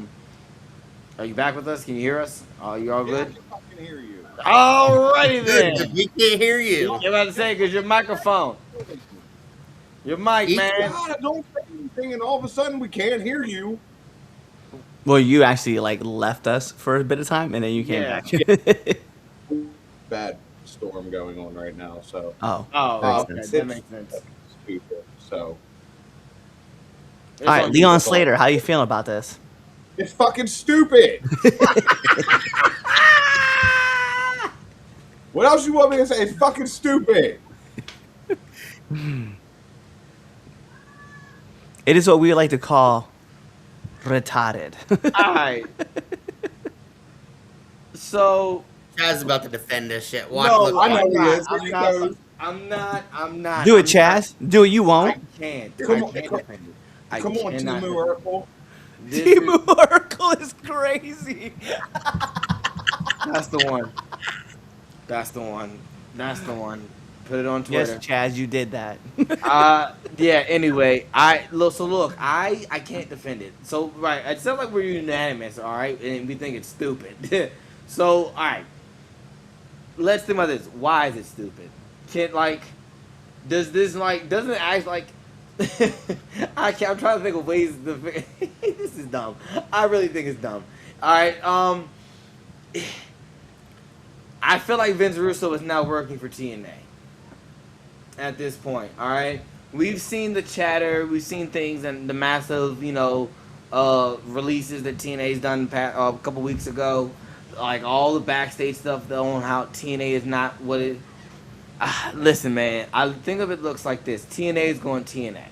you back with us? Can you hear us? You all good? I can hear you. Alrighty Good, 'cause then. we can't hear you. You're about to say because your microphone, your mic, man. God, don't say anything, and all of a sudden we can't hear you. Well, you actually like left us for a bit of time and then you came Yeah. back. Bad storm going on right now, so Oh. Oh, Makes okay, sense. that makes sense. stupid. So It's All right, on Leon you. Slater, how you feeling about this? it's fucking stupid. What else you want me to say? It's fucking stupid. It is what we like to call retarded. All right. So Chaz is about to defend this shit. Watch, no, look, I know watch. he is. I'm He not. knows. I'm not. Do it, I'm not- Chaz. Do it. You I won't. can't. Come I on, can't come- defend it. I Come on, cannot Timu defend it. Oracle. This is- Timu Oracle is crazy. That's the one. That's the one. That's the one. Put it on Twitter. Yes, Chaz, you did that. Yeah. Anyway, look, I can't defend it. So right, it sounds like we're unanimous, all right, and we think it's stupid. So all right, let's think about this. Why is it stupid? Doesn't it act like? I'm trying to think of ways to. This is dumb. I really think it's dumb. All right. I feel like Vince Russo is now working for TNA. At this point, all right, we've seen the chatter, we've seen things, and the massive, releases that TNA's done a couple weeks ago, like all the backstage stuff on how TNA is not what it. Listen, man, I think of it looks like this: TNA is going TNA.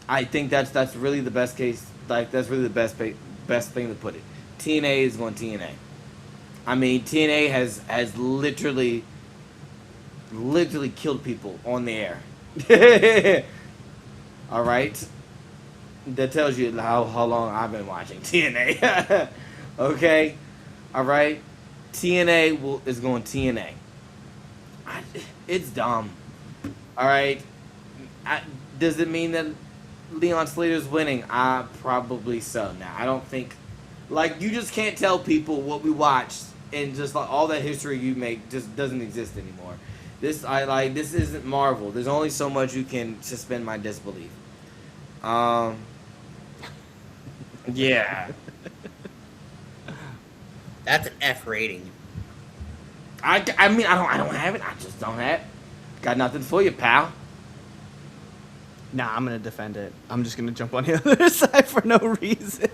I think that's really the best case. Like that's really the best thing to put it. TNA is going TNA. I mean, TNA has literally killed people on the air. All right, that tells you how long I've been watching TNA. Okay, all right, TNA is going TNA. It's dumb. All right, does it mean that Leon Slater's winning? Probably so. Now I don't think. Like, you just can't tell people what we watched, and just like all that history you make just doesn't exist anymore. This isn't Marvel. There's only so much you can suspend my disbelief. Yeah. That's an F rating. I mean I don't have it. I just don't have it. Got nothing for you, pal. Nah, I'm gonna defend it. I'm just gonna jump on the other side for no reason.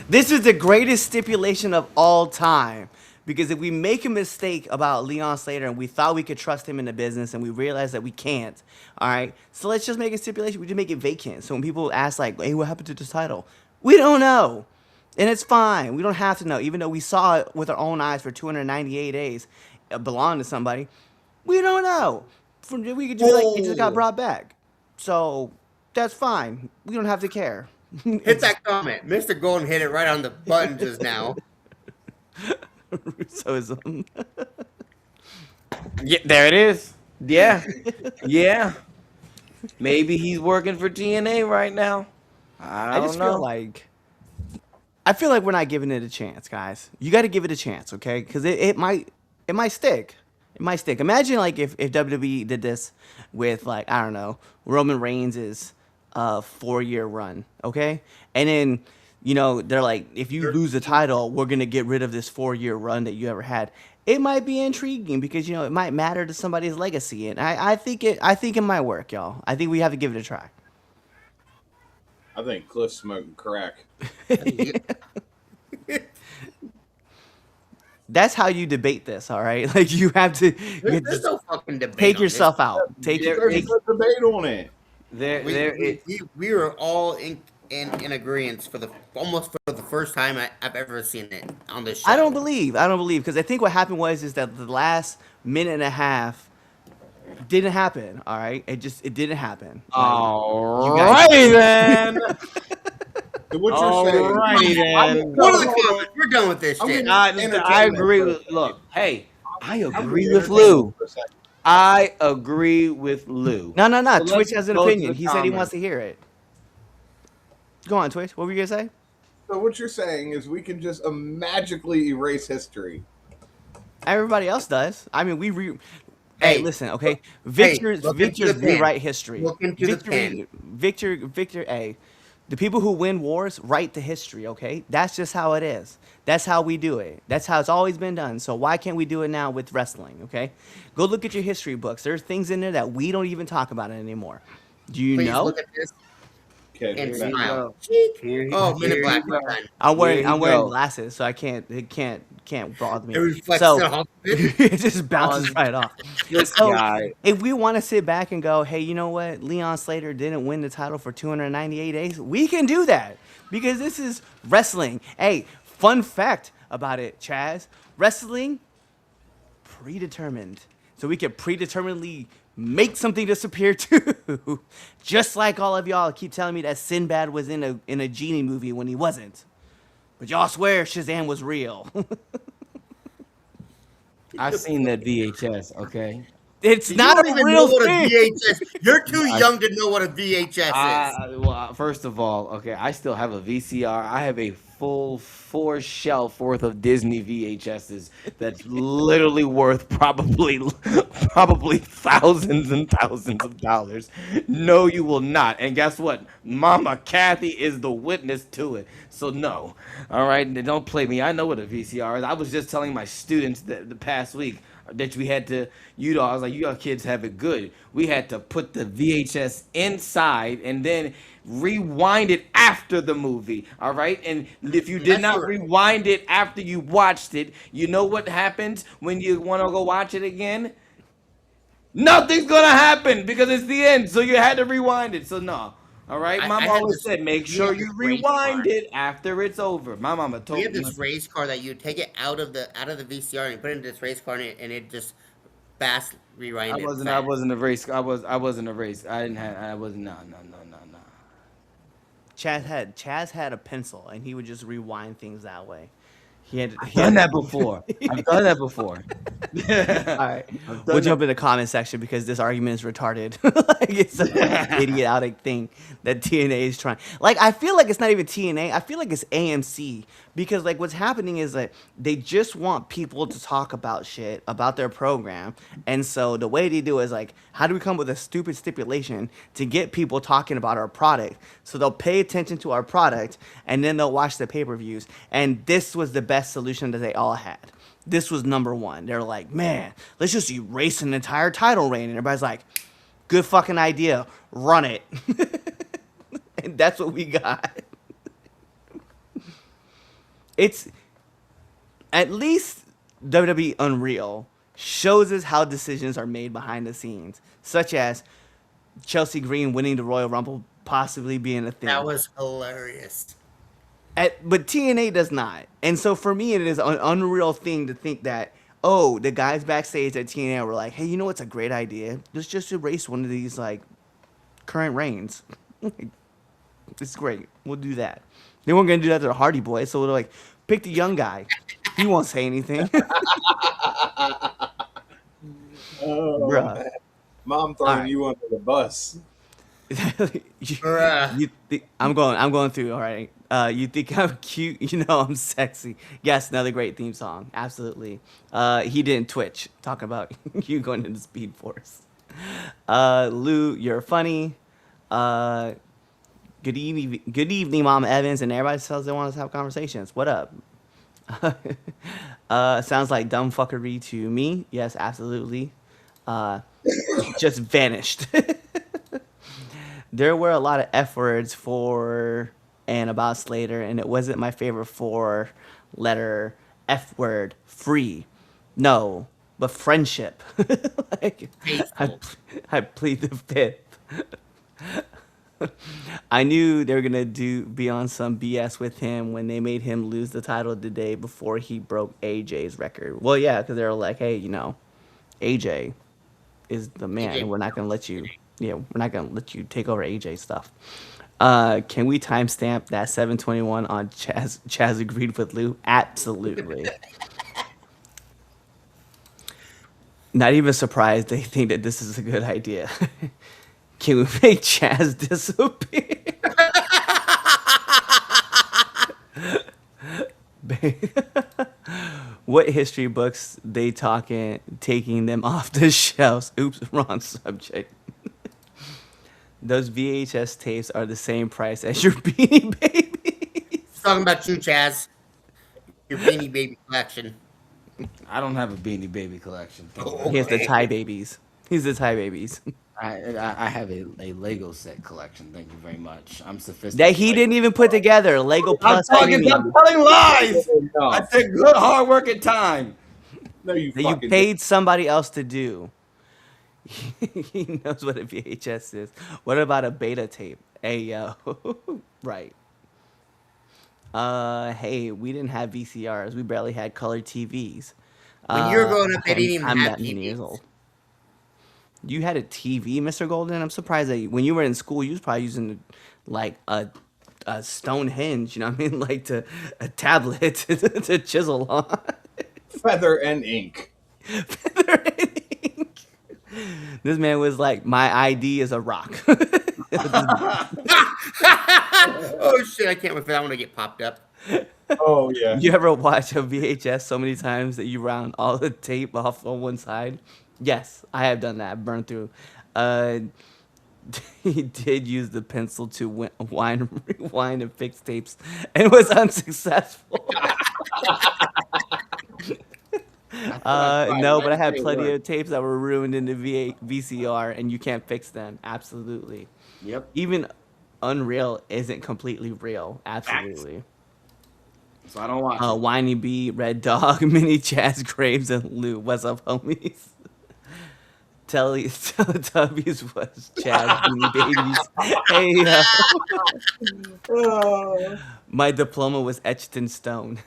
This is the greatest stipulation of all time. Because if we make a mistake about Leon Slater and we thought we could trust him in the business and we realize that we can't, all right, so let's just make a stipulation. We just make it vacant. So when people ask, like, hey, what happened to this title? We don't know. And it's fine. We don't have to know. Even though we saw it with our own eyes for 298 days, it belonged to somebody. We don't know. We could just be like, it just got brought back. So that's fine. We don't have to care. Hit that comment. Mr. Golden hit it right on the button just now. Russoism. Yeah, there it is. Yeah. Yeah. Maybe he's working for TNA right now. I just don't know. feel like we're not giving it a chance, guys. You got to give it a chance, okay? Because it might stick. It might stick. Imagine like if WWE did this with like I don't know Roman Reigns' 4-year run, okay, and then they're like if you lose the title, we're gonna get rid of this 4-year run that you ever had, it might be intriguing because it might matter to somebody's legacy, and I think it might work, y'all. I think we have to give it a try. I think Cliff's smoking crack. That's how you debate this, all right? Like you have to There's no fucking debate. take on yourself this. out. There's no debate on it. We were all in agreement for almost for the first time I've ever seen it on this show. I don't believe because I think what happened is that the last minute and a half didn't happen. All right, it didn't happen. Alrighty then. So what you're saying? Alrighty then. What are the comments? We're done with this shit. I agree with. Look, hey, I agree with Lou. I agree with Lou. No. So Twitch let's has an go to opinion. the He said he comments. wants to hear it. Go on, Twitch. What were you gonna say? So what you're saying is we can just magically erase history. Everybody else does. I mean, Hey, listen, okay. look into Victors the pen. rewrite history. Look into the pen. Victor. Hey, the people who win wars write the history. Okay, that's just how it is. That's how we do it. That's how it's always been done. So why can't we do it now with wrestling? Okay, go look at your history books. There's things in there that we don't even talk about it anymore. Do you Please know? look at this Okay. and here we go. smile. Here, Oh, Men in here Black. you go. I'm wearing Here you wearing go. glasses, so it can't bother me. It reflects So it off of it. it just bounces right off. This So guy. if we want to sit back and go, hey, you know what? Leon Slater didn't win the title for 298 days. We can do that because this is wrestling. Hey, fun fact about it, Chaz. Wrestling predetermined. So we can predeterminedly make something disappear too. Just like all of y'all keep telling me that Sinbad was in a genie movie when he wasn't. But y'all swear Shazam was real. I've seen that VHS. Okay. It's You not don't a even real know what thing. a VHS. You're too young to know what a VHS is. Well, first of all, okay, I still have a VCR. I have a full 4 shelf worth of Disney VHSs that's literally worth probably thousands and thousands of dollars. No, you will not. And guess what? Mama Kathy is the witness to it. So no. All right, don't play me. I know what a VCR is. I was just telling my students that the past week that we had to, I was like, you all kids have it good. We had to put the VHS inside and then rewind it after the movie. All right. And if you did That's not right. rewind it after you watched it, you know what happens when you want to go watch it again? Nothing's going to happen because it's the end. So you had to rewind it. So no. All right. I Mom had always this- said, make we sure had you this race rewind car. it after it's over. My mama told We have me. this race car that you take it out of the VCR and you put it into this race car and it just fast rewind I it. wasn't. fast. I wasn't a race. I wasn't a race. I didn't have. I was no. Chaz had a pencil, and he would just rewind things that way. I've done that before. I've done that before. All right, we'll jump in the comment section because this argument is retarded. Like it's an idiotic thing that TNA is trying. Like I feel like it's not even TNA. I feel like it's AMC because like what's happening is that they just want people to talk about shit about their program, and so the way they do it is like, how do we come up with a stupid stipulation to get people talking about our product so they'll pay attention to our product and then they'll watch the pay-per-views. And this was the best solution that they all had. This was number one. They're like, man, let's just erase an entire title reign. And everybody's like, good fucking idea. Run it. And that's what we got. It's at least WWE Unreal shows us how decisions are made behind the scenes, such as Chelsea Green winning the Royal Rumble possibly being a thing. That was hilarious. But TNA does not. And so for me, it is an unreal thing to think that, oh, the guys backstage at TNA were like, hey, you know what's a great idea? Let's just erase one of these, like, current reigns. It's great. We'll do that. They weren't going to do that to the Hardy Boys, so they're like, pick the young guy. He won't say anything. Bruh. Man. Mom throwing Alright. you under the bus. I'm going through. All right. You think I'm cute? You know I'm sexy. Yes, another great theme song. Absolutely. He didn't Twitch. Talk about you going into Speed Force. Lou, you're funny. Good evening, Mama Evans, and everybody says they want us to have conversations. What up? Sounds like dumb fuckery to me. Yes, absolutely. Just vanished. There were a lot of F words for and about Slater, and it wasn't my favorite four letter F word free. No, but friendship. like, I, Faithful. I plead the fifth. I knew they were gonna be on some BS with him when they made him lose the title the day before he broke AJ's record. Well, yeah, because they were like, hey, AJ is the man, and AJ. we're not gonna let you. Yeah, we're not gonna let you take over AJ stuff. Can we timestamp that 721 on Chaz? Chaz agreed with Lou. Absolutely. Not even surprised they think that this is a good idea. Can we make Chaz disappear? What history books they talking taking them off the shelves? Oops, wrong subject. Those VHS tapes are the same price as your Beanie Babies. Talking about you, Chaz. Your Beanie Baby collection. I don't have a Beanie Baby collection. He has the Thai babies. He's the Thai babies. I have a Lego set collection. Thank you very much. I'm That sophisticated. he didn't even put together. Lego Plus I'm Premium. telling lies. No, I said good hard work and time. no, you That you fucking paid somebody else to do. He knows what a VHS is. What about a beta tape? Hey yo. Right. Hey, we didn't have VCRs. We barely had color TVs. When you were growing up, they I'm, didn't even I'm have that many years TVs. old. You had a TV, Mr. Golden? I'm surprised that when you were in school, you was probably using like a Stonehenge, you know what I mean? Like a tablet to chisel on. feather and ink. This man was like, my ID is a rock. Oh shit! I can't wait for that one to get popped up. Oh yeah. You ever watch a VHS so many times that you round all the tape off on one side? Yes, I have done that. Burned through. Uh, he did use the pencil to rewind and fix tapes, and was unsuccessful. No, but I had plenty of tapes that were ruined in the VCR, and you can't fix them. Absolutely. Yep. Even Unreal isn't completely real. Absolutely. So I don't watch. it. Whiny Bee, Red Dog, Mini Chaz, Graves, and Lou. What's up, homies? Teletubbies was Chaz, Beanie Babies. Hey, my diploma was etched in stone.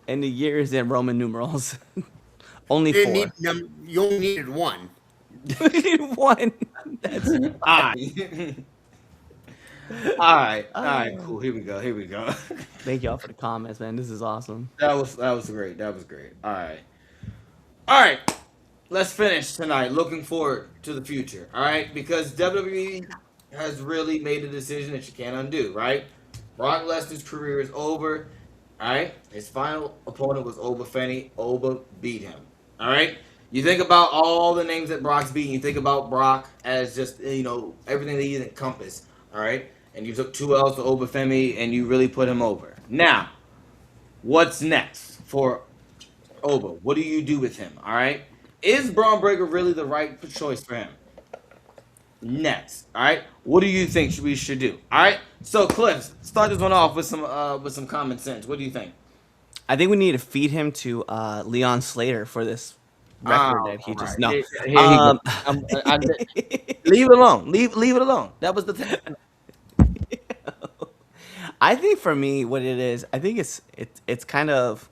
And the years in Roman numerals. Only You didn't 4. need you only needed one. One. That's All right, cool. Here we go. Thank y'all for the comments, man. This is awesome. That was great. All right. Let's finish tonight. Looking forward to the future. All right, because WWE has really made a decision that you can't undo. Right, Brock Lesnar's career is over. All right, his final opponent was Oba Femi. Oba beat him. All right. You think about all the names that Brock's beaten. You think about Brock as just everything that he's encompassed. All right, and you took 2 L's to Oba Femi, and you really put him over. Now, what's next for Oba? What do you do with him? All right. Is Braun Breaker really the right choice for him? Next, all right. What do you think we should do? All right. So, Cliff, start this one off with some common sense. What do you think? I think we need to feed him to Leon Slater for this record that he just no. Here he goes. Leave it alone. Leave it alone. That was the thing. I think for me, what it is, I think it's kind of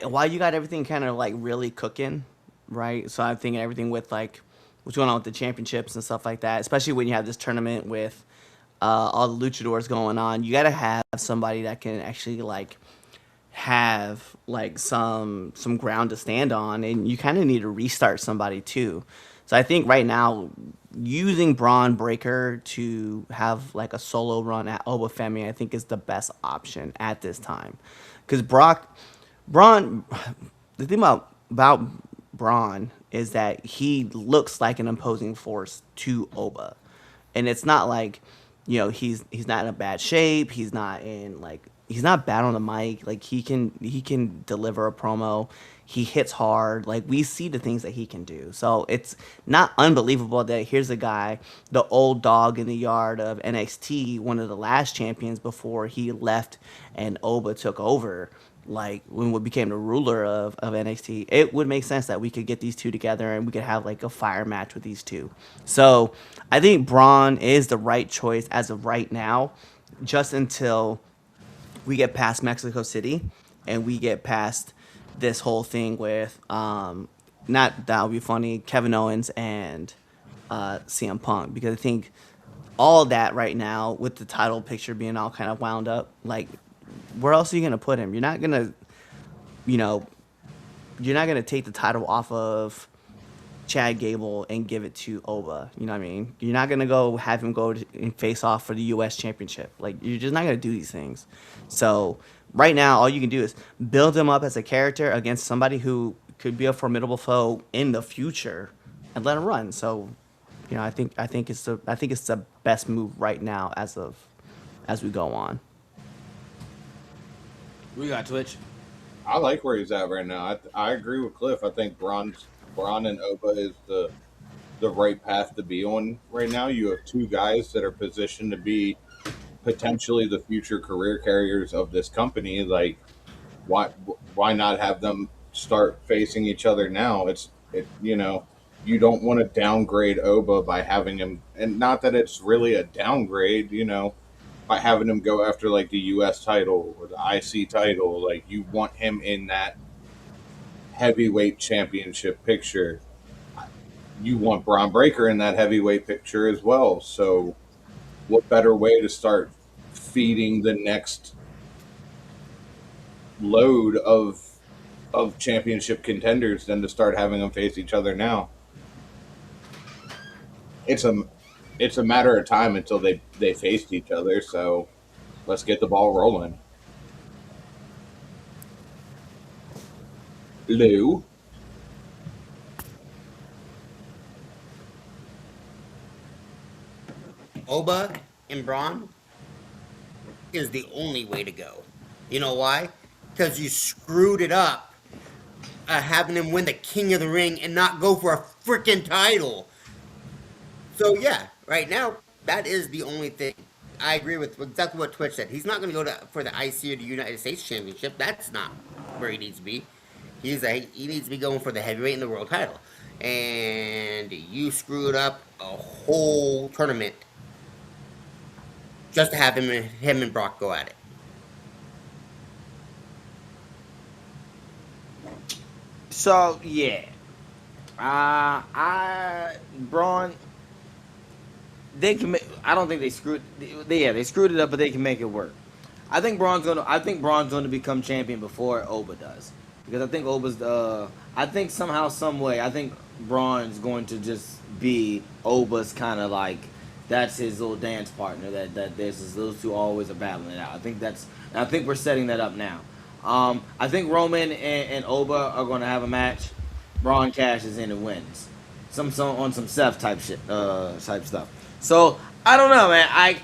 while you got everything kind of like really cooking, right? So I'm thinking everything with like what's going on with the championships and stuff like that, especially when you have this tournament with all the luchadors going on. You got to have somebody that can actually like have like some ground to stand on, and you kind of need to restart somebody too. So I think right now using Braun Breaker to have like a solo run at Oba Femi, I think is the best option at this time, because Braun, the thing about Braun is that he looks like an imposing force to Oba, and it's not like he's not in a bad shape. He's not in like he's not bad on the mic. Like he can deliver a promo. He hits hard. Like we see the things that he can do. So it's not unbelievable that here's a guy, the old dog in the yard of NXT, one of the last champions before he left and Oba took over. Like when we became the ruler of NXT, it would make sense that we could get these two together and we could have like a fire match with these two. So I think Braun is the right choice as of right now, just until we get past Mexico City and we get past this whole thing with not that would be funny, Kevin Owens and CM Punk, because I think all that right now with the title picture being all kind of wound up, like where else are you gonna put him? You're not gonna, you know, you're not gonna take the title off of Chad Gable and give it to Oba. You know what I mean? You're not gonna go have him go and face off for the U.S. Championship. Like you're just not gonna do these things. So right now, all you can do is build him up as a character against somebody who could be a formidable foe in the future, and let him run. So, I think it's the best move right now as we go on. We got Twitch. I like where he's at right now. I agree with Cliff. I think Braun and Oba is the right path to be on right now. You have two guys that are positioned to be potentially the future career carriers of this company. Like, why not have them start facing each other now? You don't want to downgrade Oba by having him, and not that it's really a downgrade, by having him go after like the U.S. title or the IC title. Like, you want him in that heavyweight championship picture. You want Braun Breaker in that heavyweight picture as well. So, what better way to start feeding the next load of championship contenders than to start having them face each other now? It's a matter of time until they faced each other. So let's get the ball rolling. Lou. Oba and Braun is the only way to go. You know why? Because you screwed it up having him win the King of the Ring and not go for a freaking title. So yeah, right now that is the only thing. I agree with exactly what Twitch said. He's not going to go for the IC or the United States Championship. That's not where he needs to be. He needs to be going for the heavyweight and the world title. And you screwed up a whole tournament just to have him and Brock go at it. So yeah, Braun. I don't think they screwed. They screwed it up, but they can make it work. I think Braun's gonna become champion before Oba does, because I think Oba's. I think somehow, some way, I think Braun's going to just be Oba's kind of like, that's his little dance partner. That those two always are battling it out. I think we're setting that up now. I think Roman and Oba are going to have a match. Braun cashes in and wins. Some on some Seth type shit, type stuff. So I don't know, man.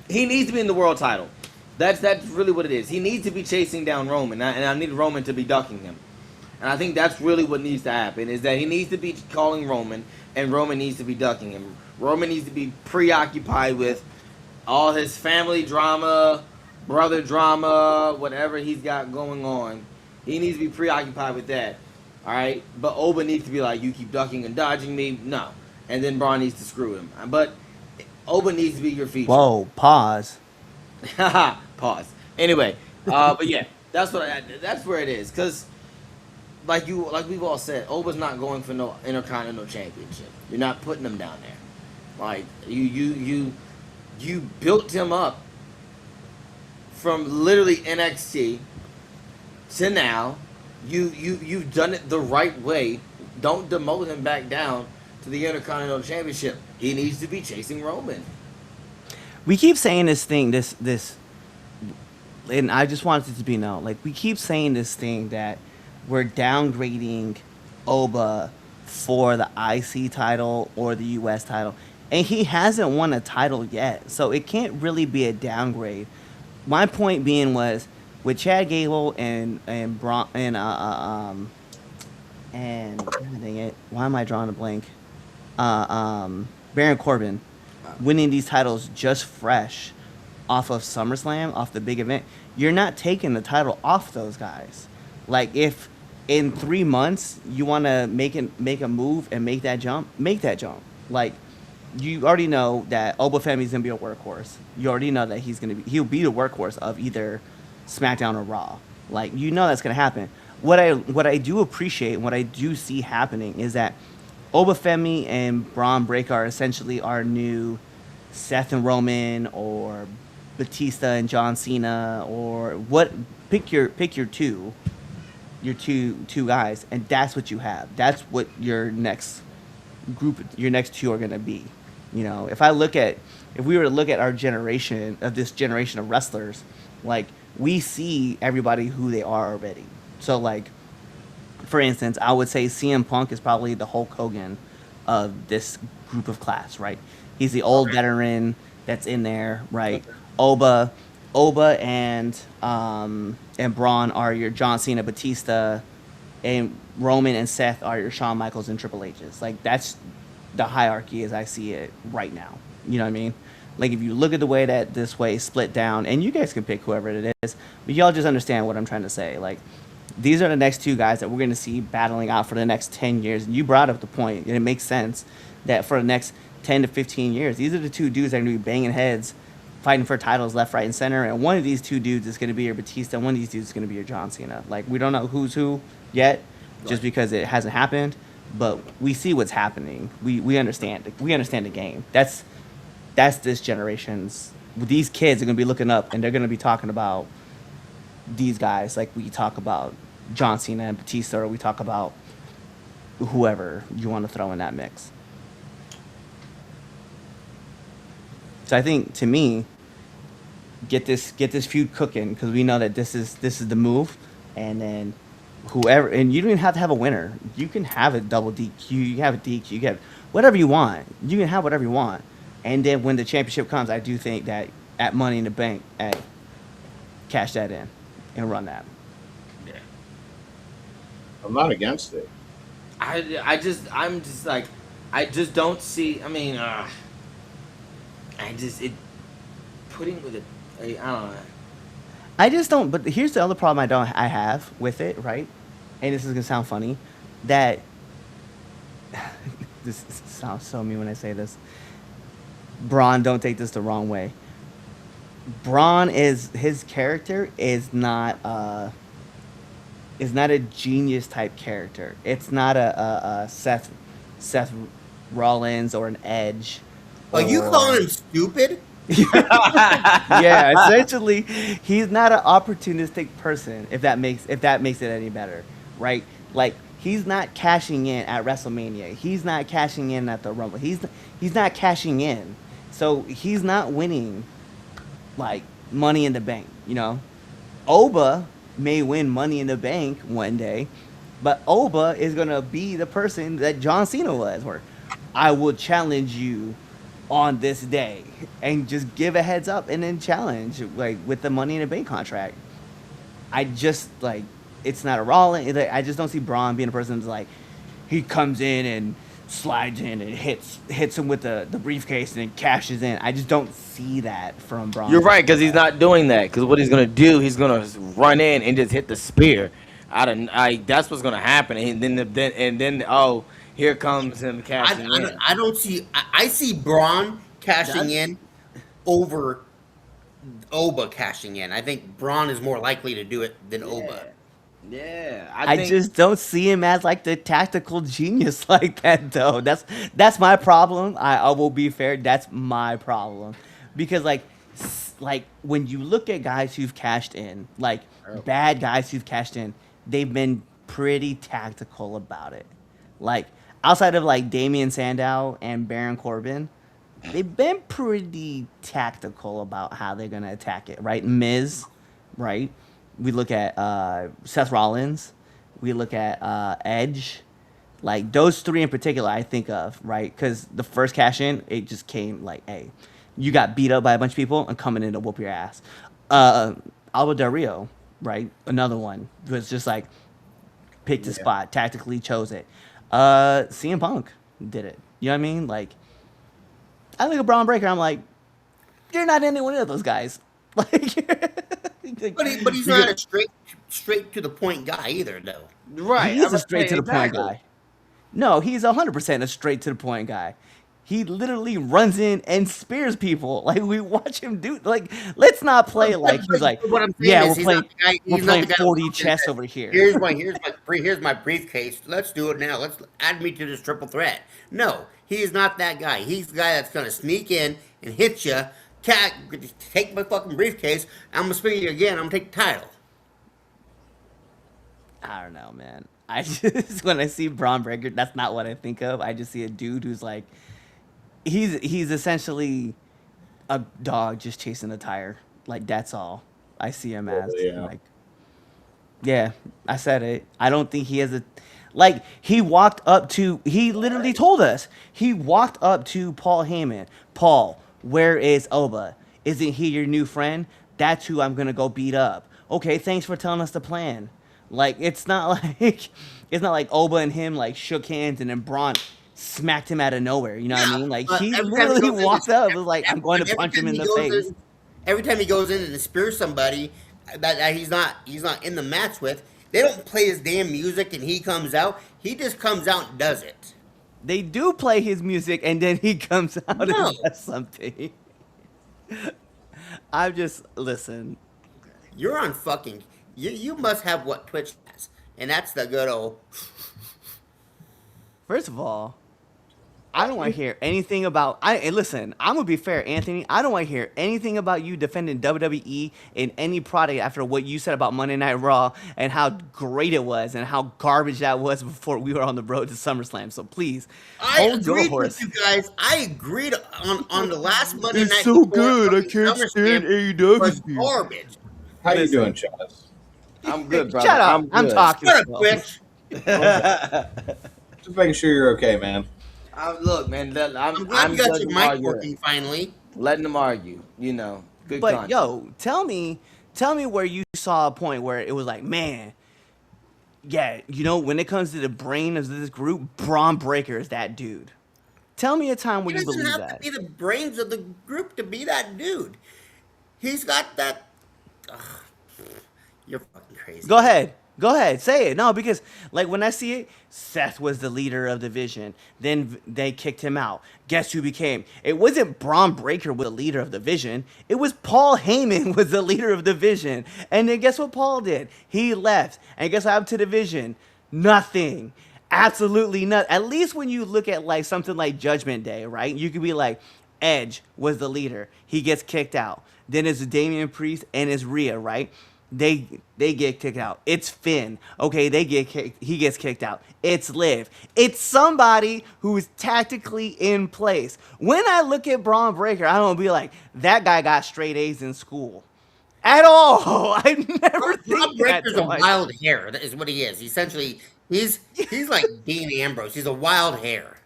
He needs to be in the world title. That's really what it is. He needs to be chasing down Roman, and I need Roman to be ducking him. And I think that's really what needs to happen, is that he needs to be calling Roman, and Roman needs to be ducking him. Roman needs to be preoccupied with all his family drama, brother drama, whatever he's got going on. He needs to be preoccupied with that. All right? But Oba needs to be like, you keep ducking and dodging me. No. And then Braun needs to screw him. But Oba needs to be your feature. Whoa, pause. Pause. Anyway, but yeah, that's where it is. Because like we've all said, Oba's not going for no Intercontinental Championship. You're not putting him down there. Like you built him up from literally NXT to now. You've done it the right way. Don't demote him back down to the Intercontinental Championship. He needs to be chasing Roman. We keep saying this thing, this, and I just wanted it to be known. Like, we keep saying this thing that we're downgrading Oba for the IC title or the US title, and he hasn't won a title yet, so it can't really be a downgrade. My point being was, with Chad Gable and Bron and dang it, why am I drawing a blank? Baron Corbin winning these titles just fresh off of SummerSlam, off the big event. You're not taking the title off those guys. Like if in 3 months you want to make a move and make that jump, make that jump. Like you already know that Oba Femi's gonna be a workhorse. You already know that he'll be the workhorse of either SmackDown or Raw. Like you know that's gonna happen. What I do appreciate and what I do see happening is that Oba Femi and Braun Breaker are essentially our new Seth and Roman or Batista and John Cena or what pick your two guys, and that's what you have. That's what your next two are gonna be. You know, if we were to look at our generation of wrestlers, like we see everybody who they are already. So like, for instance, I would say CM Punk is probably the Hulk Hogan of this group of class, right? He's the old veteran that's in there, right? Oba and Braun are your John Cena, Batista, and Roman and Seth are your Shawn Michaels and Triple H's. Like that's the hierarchy as I see it right now. You know what I mean? Like if you look at the way that this way is split down, and you guys can pick whoever it is, but y'all just understand what I'm trying to say. Like these are the next two guys that we're going to see battling out for the next 10 years. And you brought up the point, and it makes sense that for the next 10 to 15 years, these are the two dudes that are going to be banging heads, fighting for titles left, right, and center. And one of these two dudes is going to be your Batista, and one of these dudes is going to be your John Cena. Like, we don't know who's who yet, just because it hasn't happened, but we see what's happening. We understand. We understand the game. That's this generation's. These kids are going to be looking up, and they're going to be talking about these guys like we talk about John Cena and Batista, or we talk about whoever you want to throw in that mix. So I think, to me, get this feud cooking, because we know that this is the move, and then whoever, and you don't even have to have a winner. You can have a double DQ, you can have a DQ, you can have whatever you want. You can have whatever you want, and then when the championship comes, I do think that at Money in the Bank, cash that in and run that. Yeah, I'm not against it. I'm just like, I just don't see. I mean, putting with it. I don't know. I just don't. But here's the other problem I have with it, right? And this is gonna sound funny, that this sounds so mean when I say this. Braun, don't take this the wrong way. Braun his character is not a genius type character. It's not a Seth Rollins or an Edge. Are you calling him stupid? Yeah, essentially, he's not an opportunistic person. If that makes it any better, right? Like he's not cashing in at WrestleMania. He's not cashing in at the Rumble. He's not cashing in, so he's not winning like Money in the Bank. You know, Oba may win Money in the Bank one day, but Oba is gonna be the person that John Cena was, where I will challenge you on this day, and just give a heads up and then challenge, like with the Money in the Bank contract. I just like, it's not a Rollins. I just don't see Braun being a person that's like, he comes in and slides in and hits him with the briefcase and then cashes in. I just don't see that from Braun. You're right, because he's not doing that. Because what he's gonna do, he's gonna run in and just hit the spear. That's what's gonna happen. And then oh, here comes him cashing in. I don't see. I see Braun cashing in over Oba cashing in. I think Braun is more likely to do it than Oba. Yeah, I just don't see him as like the tactical genius like that, though. That's my problem. I will be fair. That's my problem, because like when you look at guys who've cashed in, like bad guys who've cashed in, they've been pretty tactical about it. Like outside of like Damian Sandow and Baron Corbin, they've been pretty tactical about how they're gonna attack it, right? Miz, right? We look at Seth Rollins. We look at Edge. Like, those three in particular I think of, right? Because the first cash in, it just came like, hey, you got beat up by a bunch of people and coming in to whoop your ass. Alba Del Rio, right? Another one was just like picked a Yeah. spot, tactically chose it. CM Punk did it. You know what I mean? Like, I look at Braun Breaker, I'm like, you're not any one of those guys. Like, But he's not a straight to the point guy either, though. Right. he I'm is a about to straight say, to the point exactly. guy. No, he's 100% a straight to the point guy. He literally runs in and spears people. Like, we watch him do. Like, let's not play like he's like, What I'm saying yeah, is we're he's playing, not the guy. we're He's not playing the guy. 40 chess over here. Here's my briefcase. Let's do it now. Let's add me to this triple threat. No, he is not that guy. He's the guy that's gonna sneak in and hit you. Take my fucking briefcase. I'm gonna spear you again. I'm gonna take the title. I don't know, man. I just when I see Braun Breaker, that's not what I think of. I just see a dude who's like, he's essentially a dog just chasing a tire. Like, that's all I see him as. Yeah. Like, yeah, I said it. I don't think he has a like he walked up to he literally told us. He walked up to Paul Heyman. Paul, where is Oba? Isn't he your new friend? That's who I'm gonna go beat up. Okay, thanks for telling us the plan. Like, it's not like it's not like Oba and him like shook hands and then Braun smacked him out of nowhere. You know what I mean? Like, But he every time he literally goes in, walked up and was like, I'm going to every punch him time in he the goes face. every time he goes in and spears somebody that he's not in the match with, they don't play his damn music and he comes out. He just comes out and does it. They do play his music and then he comes out No. and does something. I'm just listen. You're on fucking. You must have what Twitch has, and that's the good old. First of all, I don't want to hear anything about. And listen, I'm gonna be fair, Anthony. I don't want to hear anything about you defending WWE in any product after what you said about Monday Night Raw and how great it was and how garbage that was before we were on the road to SummerSlam. So please, I hold your agreed horse. with you guys. I agreed on the last Monday It's night. so before good. I fucking can't stand SummerSlam AEW. was garbage. How you Listen. doing, Chaz? I'm good, brother. Shut up. I'm good. talking. Shut up, still. Twitch. Just making sure you're okay, man. Look, man. I'm glad you got letting your them mic argue. working finally. Letting them argue. You know, good But content. yo, tell me where you saw a point where it was like, man, yeah, you know, when it comes to the brain of this group, Braun Breaker is that dude. Tell me a time He where you doesn't believe have that. to be the brains of the group to be that dude. He's got that. Ugh, you're fucking crazy. Go ahead, say it. No, because like when I see it, Seth was the leader of the Vision. Then they kicked him out. Guess who became? It wasn't Braun Breaker was the leader of the Vision. It was Paul Heyman was the leader of the Vision. And then guess what Paul did? He left. And guess what happened to the Vision? Nothing. Absolutely nothing. At least when you look at like something like Judgment Day, right? You could be like, Edge was the leader. He gets kicked out. Then it's Damian Priest and it's Rhea, right? They get kicked out. It's Finn. Okay, he gets kicked out. It's Liv. It's somebody who is tactically in place. When I look at Braun Breaker, I don't be like, that guy got straight A's in school. At all. I never Rob think that Breaker's to a myself. wild hair. That is what he is. Essentially, he's like Dean Ambrose. He's a wild hair.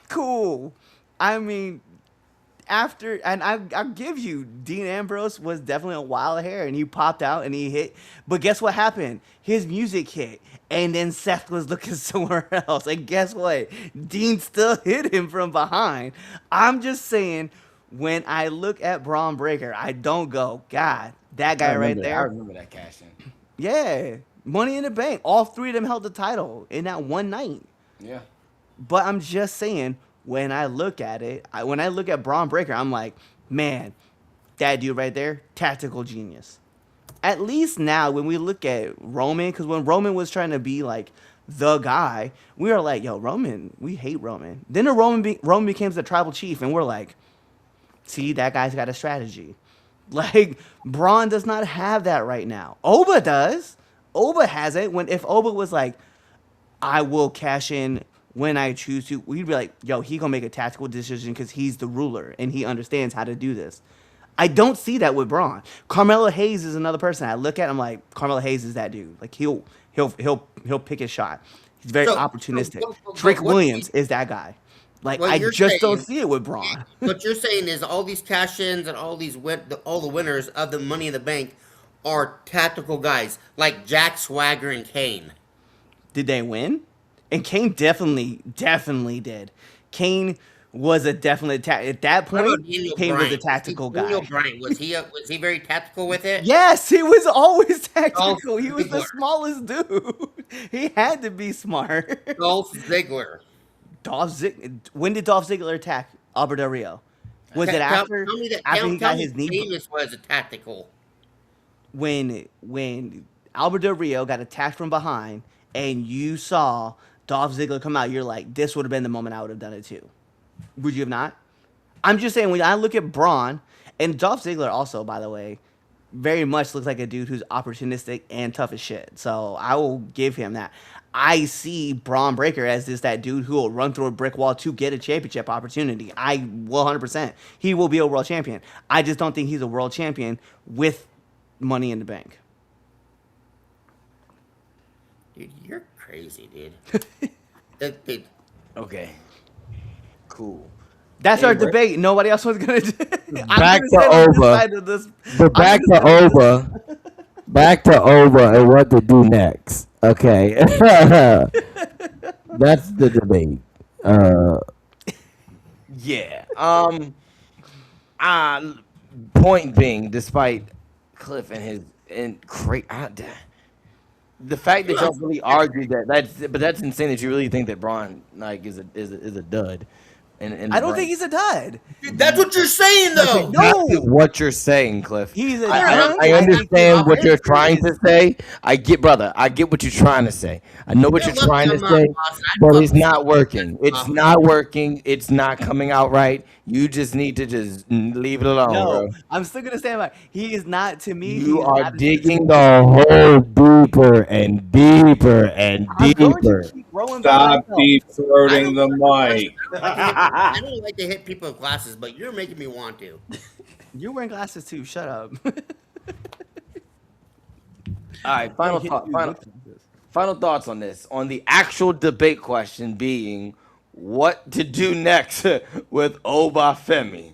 Cool. I mean, I'll give you, Dean Ambrose was definitely a wild hair and he popped out and he hit. But guess what happened? His music hit. And then Seth was looking somewhere else. And guess what? Dean still hit him from behind. I'm just saying, when I look at Braun Breaker, I don't go, God, that guy right I there. remember that cash in. Yeah. Money in the Bank. All three of them held the title in that one night. Yeah. But I'm just saying, when I look at it, when I look at Braun Breaker, I'm like, man, that dude right there, tactical genius. At least now, when we look at Roman, because when Roman was trying to be like the guy, we were like, yo, Roman, we hate Roman. Then Roman becomes the tribal chief, and we're like, see, that guy's got a strategy. Like, Braun does not have that right now. Oba does. Oba has it. If Oba was like, I will cash in when I choose to, we'd be like, yo, he gonna make a tactical decision because he's the ruler and he understands how to do this. I don't see that with Braun. Carmelo Hayes is another person I look at. I'm like, Carmelo Hayes is that dude. Like he'll pick his shot. He's very opportunistic. Trick Williams is that guy. Like I just don't see it with Braun. What you're saying is all these cash-ins and all the winners of the Money in the Bank are tactical guys like Jack Swagger and Kane. Did they win? And Kane definitely did. Kane was a definite at that What point. about Daniel Kane Bryan? was a tactical Daniel guy. Bryan was he very tactical with it? Yes, he was always Dolph tactical. He was the Ziggler. smallest dude. He had to be smart. Dolph Ziggler. When did Dolph Ziggler attack Albert Del Rio? Was it after Tell me that. after Tell, he tell got me his knee? Sheamus was a tactical. When Albert Del Rio got attacked from behind, and you saw Dolph Ziggler come out, you're like, this would have been the moment I would have done it too. Would you have not? I'm just saying, when I look at Braun, and Dolph Ziggler also, by the way, very much looks like a dude who's opportunistic and tough as shit. So I will give him that. I see Braun Breaker as that dude who will run through a brick wall to get a championship opportunity. I will 100%. He will be a world champion. I just don't think he's a world champion with Money in the Bank. Dude, you're crazy, dude. Dude, Okay. Cool. That's our Anyway. debate. Nobody else was gonna. Back to Oba. But back to Oba. Back to Oba and what to do next. Okay. That's the debate. Yeah. Point being, despite Cliff and his the fact that y'all really argued that's insane that you really think that Braun like is a dud. And I don't think he's a dud. that's what you're saying, though. Exactly what you're saying, Cliff. He's a I dud. I understand what you're trying to say. I get what you're trying to say. I know what you're trying to say, but it's not working. It's not working. It's not coming out right. You just need to just leave it alone, No, bro. I'm still gonna stand by. He is not to me. You he's are not a- digging The hole deeper and deeper and I'm going deeper. to keep rolling by Stop myself. deep throating the mic. I don't like to hit people with glasses, but you're making me want to. You're wearing glasses too. Shut up. All right, final thoughts on this. On the actual debate question being what to do next with Oba Femi.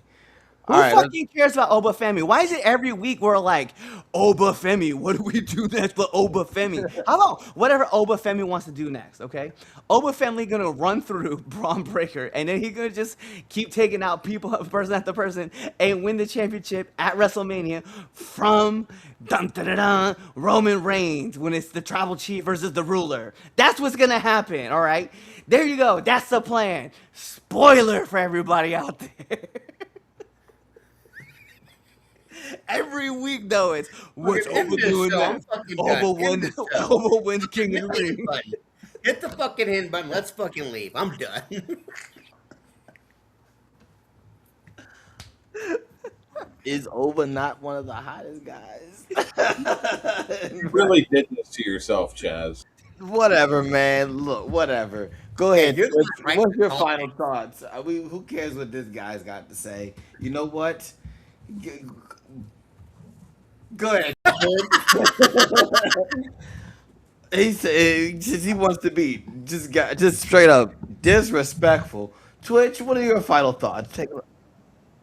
Who All right, let's- fucking cares about Oba Femi? Why is it every week we're like, Oba Femi, what do we do next with Oba Femi? How about whatever Oba Femi wants to do next, okay? Oba Femi gonna run through Braun Breaker, and then he gonna just keep taking out people, person after person, and win the championship at WrestleMania from Roman Reigns when it's the tribal chief versus the ruler. That's what's gonna happen, all right? There you go. That's the plan. Spoiler for everybody out there. Every week, though, it's what's End Oba this doing show. I'm next. fucking Oba done. won. End this show. Oba wins King Hit of the the hit Ring. button. Hit the fucking hit button. Let's fucking leave. I'm done. is Oba not one of the hottest guys? You really did this to yourself, Chaz. Whatever, man. Look, whatever. Go ahead. you're the one right What's to your call final me. thoughts? Who cares what this guy's got to say? You know what? Go ahead. He said he wants to be just straight up disrespectful. Twitch, what are your final thoughts? Take a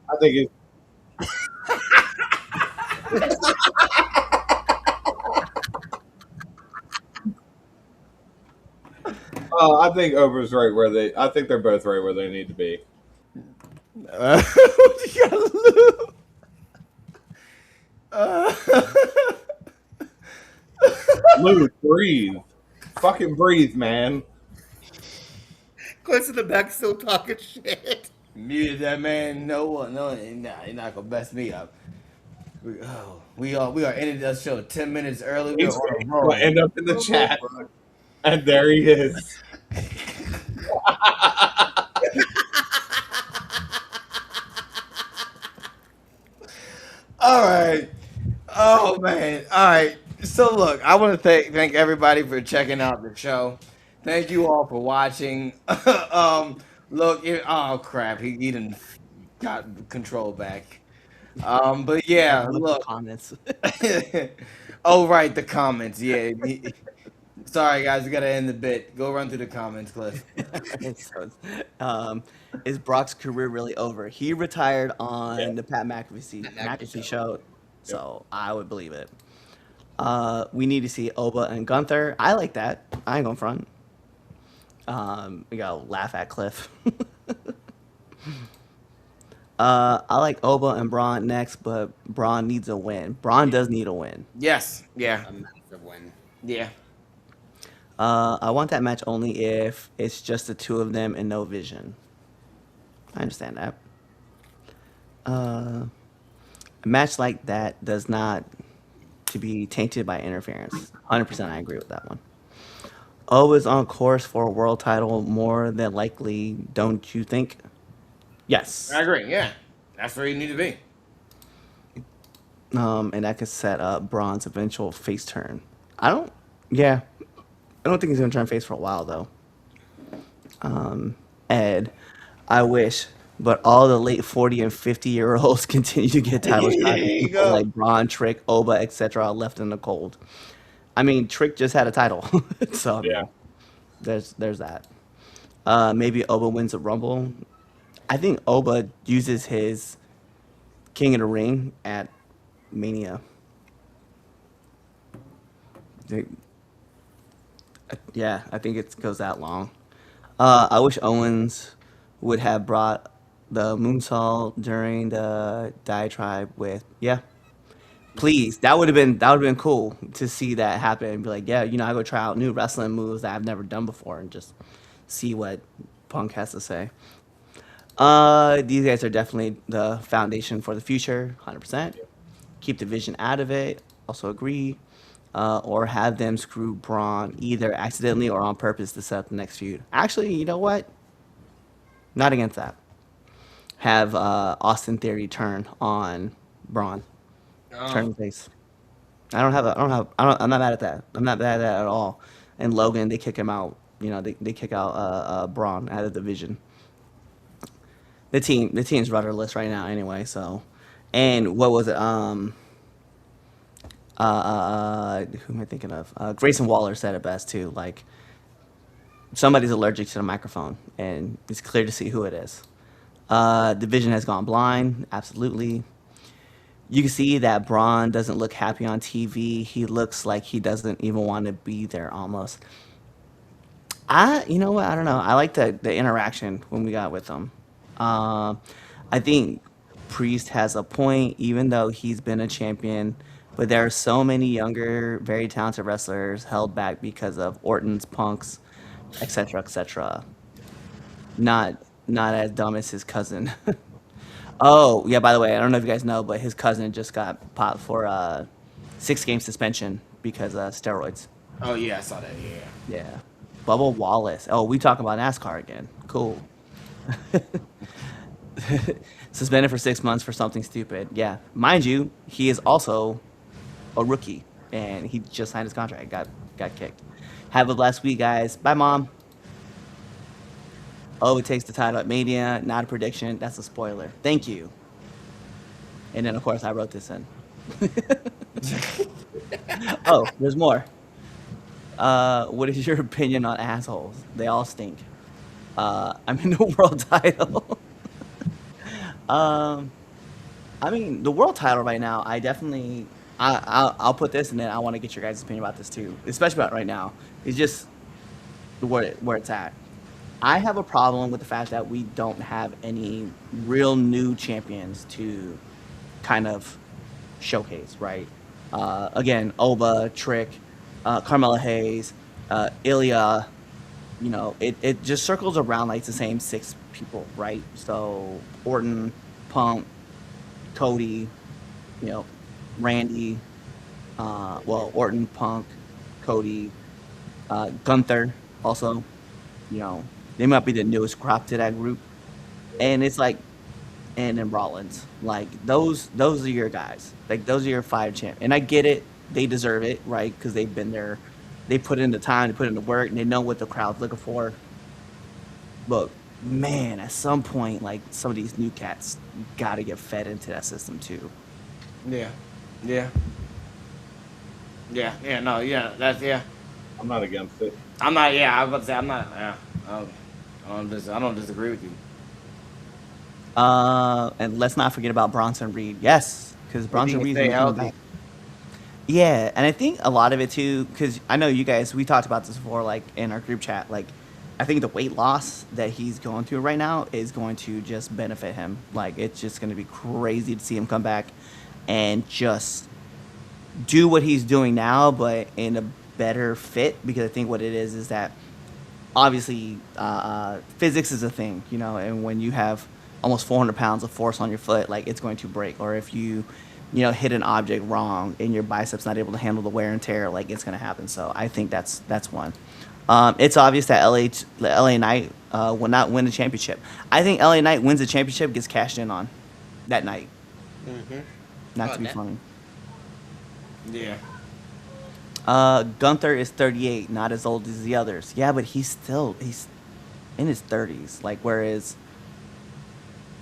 I think it's. I think Oprah's right where they. I think they're both right where they need to be. what you gotta lose? Lou, breathe. Fucking breathe, man. Clint's in the back still talking shit. Muted that man. No, you're not gonna mess me up. We are ending that show 10 minutes early. We're He's on a going roll. to end up in the chat. And there he is. All right. Oh man. All right. So look, I want to thank everybody for checking out the show. Thank you all for watching. Oh crap, he done got control back. But yeah, look. Comments. Oh right, the comments. Yeah. Sorry guys, we gotta end the bit. Go run through the comments, Cliff. Is Brock's career really over? He retired on the Pat McAfee show, so I would believe it. We need to see Oba and Gunther. I like that. I ain't gonna front. We gotta laugh at Cliff. I like Oba and Braun next, but Braun needs a win. Braun does need a win. Yes. Yeah. A massive win. Yeah. I want that match only if it's just the two of them and no Vision. I understand that. A match like that does not to be tainted by interference. 100% I agree with that one. O is on course for a world title more than likely, don't you think? Yes. I agree. Yeah. That's where you need to be. And that could set up Braun's eventual face turn. Yeah. I don't think he's going to turn face for a while, though. Ed, I wish, but all the late 40 and 50-year-olds continue to get title shots. There you People go. like Braun, Trick, Oba, etc. are left in the cold. I mean, Trick just had a title. So Yeah. there's that. Maybe Oba wins the Rumble. I think Oba uses his King of the Ring at Mania. Yeah, I think it goes that long. I wish Owens would have brought the moonsault during the diatribe with please. That would have been cool to see that happen and be like, yeah, I go try out new wrestling moves that I've never done before and just see what Punk has to say. These guys are definitely the foundation for the future, 100%. Keep the Vision out of it. Also agree. Or have them screw Braun either accidentally or on purpose to set up the next feud. Actually, you know what? Not against that. Have Austin Theory turn on Braun. Turn the face. I'm not mad at that. I'm not mad at that at all. And Logan, they kick him out. They kick out Braun out of the Division. The team's rudderless right now anyway. So, and what was it? Who am I thinking of? Grayson Waller said it best too. Like, somebody's allergic to the microphone, and it's clear to see who it is. Division has gone blind. Absolutely. You can see that Braun doesn't look happy on TV. He looks like he doesn't even want to be there almost. You know what? I don't know. I like the interaction when we got with him. I think Priest has a point, even though he's been a champion. But there are so many younger, very talented wrestlers held back because of Orton's, Punk's, etc., etc. Not as dumb as his cousin. Oh, yeah, by the way, I don't know if you guys know, but his cousin just got popped for a 6-game suspension because of steroids. Oh yeah, I saw that. Yeah. Yeah. Bubba Wallace. Oh, we talk about NASCAR again. Cool. Suspended for 6 months for something stupid. Yeah. Mind you, he is also a rookie, and he just signed his contract. Got kicked. Have a blessed week, guys. Bye, Mom. Oh, it takes the title at Mania. Not a prediction. That's a spoiler. Thank you. And then, of course, I wrote this in. Oh, there's more. What is your opinion on assholes? They all stink. I'm in the world title. I mean, the world title right now, I definitely, I'll put this, and then I want to get your guys' opinion about this too, especially about right now. It's just where it's at. I have a problem with the fact that we don't have any real new champions to kind of showcase, right? Again, Oba, Trick, Carmella Hayes, Ilya, it just circles around like the same 6 people, right? So Orton, Punk, Cody, Randy, Orton, Punk, Cody, Gunther also, they might be the newest crop to that group. And it's like, and then Rollins, like those are your guys, like those are your 5 champ. And I get it, they deserve it, right? Because they've been there, they put in the time, they put in the work, and they know what the crowd's looking for. But man, at some point, like some of these new cats got to get fed into that system too. Yeah. No, yeah, that's yeah. I'm not against it. I'm not. Yeah, I was about to say I'm not. Yeah, I don't disagree with you. And let's not forget about Bronson Reed. Yes, because Bronson Reed's stay coming healthy. back. Yeah, and I think a lot of it too, because I know you guys, we talked about this before, like in our group chat. Like, I think the weight loss that he's going through right now is going to just benefit him. Like, it's just going to be crazy to see him come back and just do what he's doing now, but in a better fit. Because I think what it is that obviously physics is a thing, you know, and when you have almost 400 pounds of force on your foot, like it's going to break. Or if you know, hit an object wrong and your biceps not able to handle the wear and tear, like it's going to happen. So I think that's one. It's obvious that LA Knight will not win the championship. I think LA Knight wins the championship, gets cashed in on that night. Mm-hmm. Not to be funny. Yeah. Gunther is 38, not as old as the others. Yeah, but he's in his 30s. Like, whereas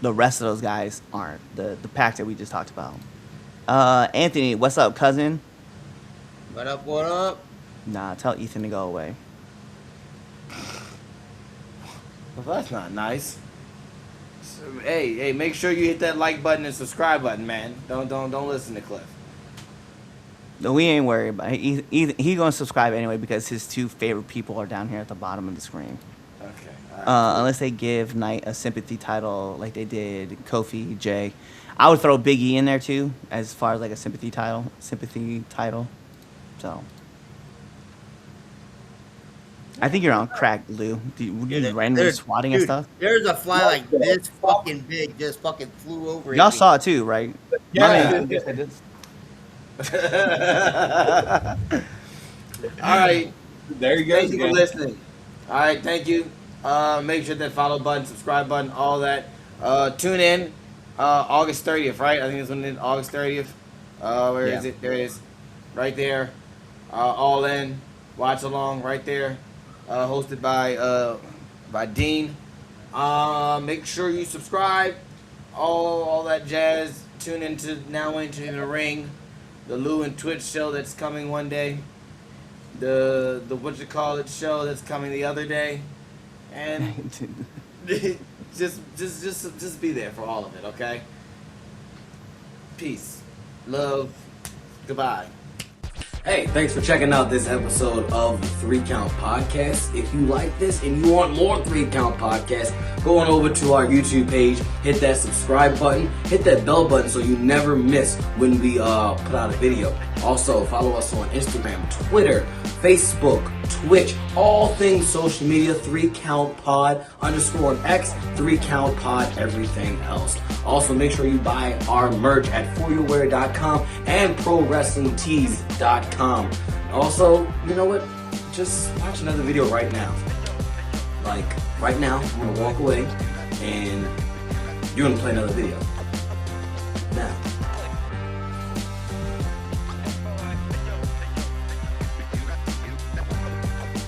the rest of those guys aren't. The pack that we just talked about. Anthony, what's up, cousin? What up? What up? Nah, tell Ethan to go away. Well, that's not nice. So, hey, make sure you hit that like button and subscribe button, man. Don't listen to Cliff. No, we ain't worried about it. He gonna subscribe anyway because his two favorite people are down here at the bottom of the screen. Okay. All right. Unless they give Knight a sympathy title like they did Kofi, Jay. I would throw Big E in there too, as far as like a sympathy title. So, I think you're on crack, Lou. You randomly swatting and stuff. There's a fly like this fucking big, just fucking flew over. Y'all saw it too, right? Yeah. All right. There you go. Thank you for listening. All right, thank you. Make sure that follow button, subscribe button, all that. Tune in August 30th, right? I think it's when it's August 30th. Where is it? There it is. Right there. All in. Watch along right there. Hosted by Dean. Make sure you subscribe. All that jazz. Tune into Now Entering the Ring. The Lou and Twitch show that's coming one day. The show that's coming the other day. And just be there for all of it, okay? Peace. Love. Goodbye. Hey, thanks for checking out this episode of the 3 Count Podcast. If you like this and you want more 3 Count Podcasts, go on over to our YouTube page, hit that subscribe button, hit that bell button so you never miss when we put out a video. Also, follow us on Instagram, Twitter, Facebook, Twitch, all things social media, 3 Count Pod _ X, 3 Count Pod, everything else. Also, make sure you buy our merch at foryourwear.com and prowrestlingtees.com. Also, you know what? Just watch another video right now. Like, right now, I'm gonna walk away and you're gonna play another video. Now.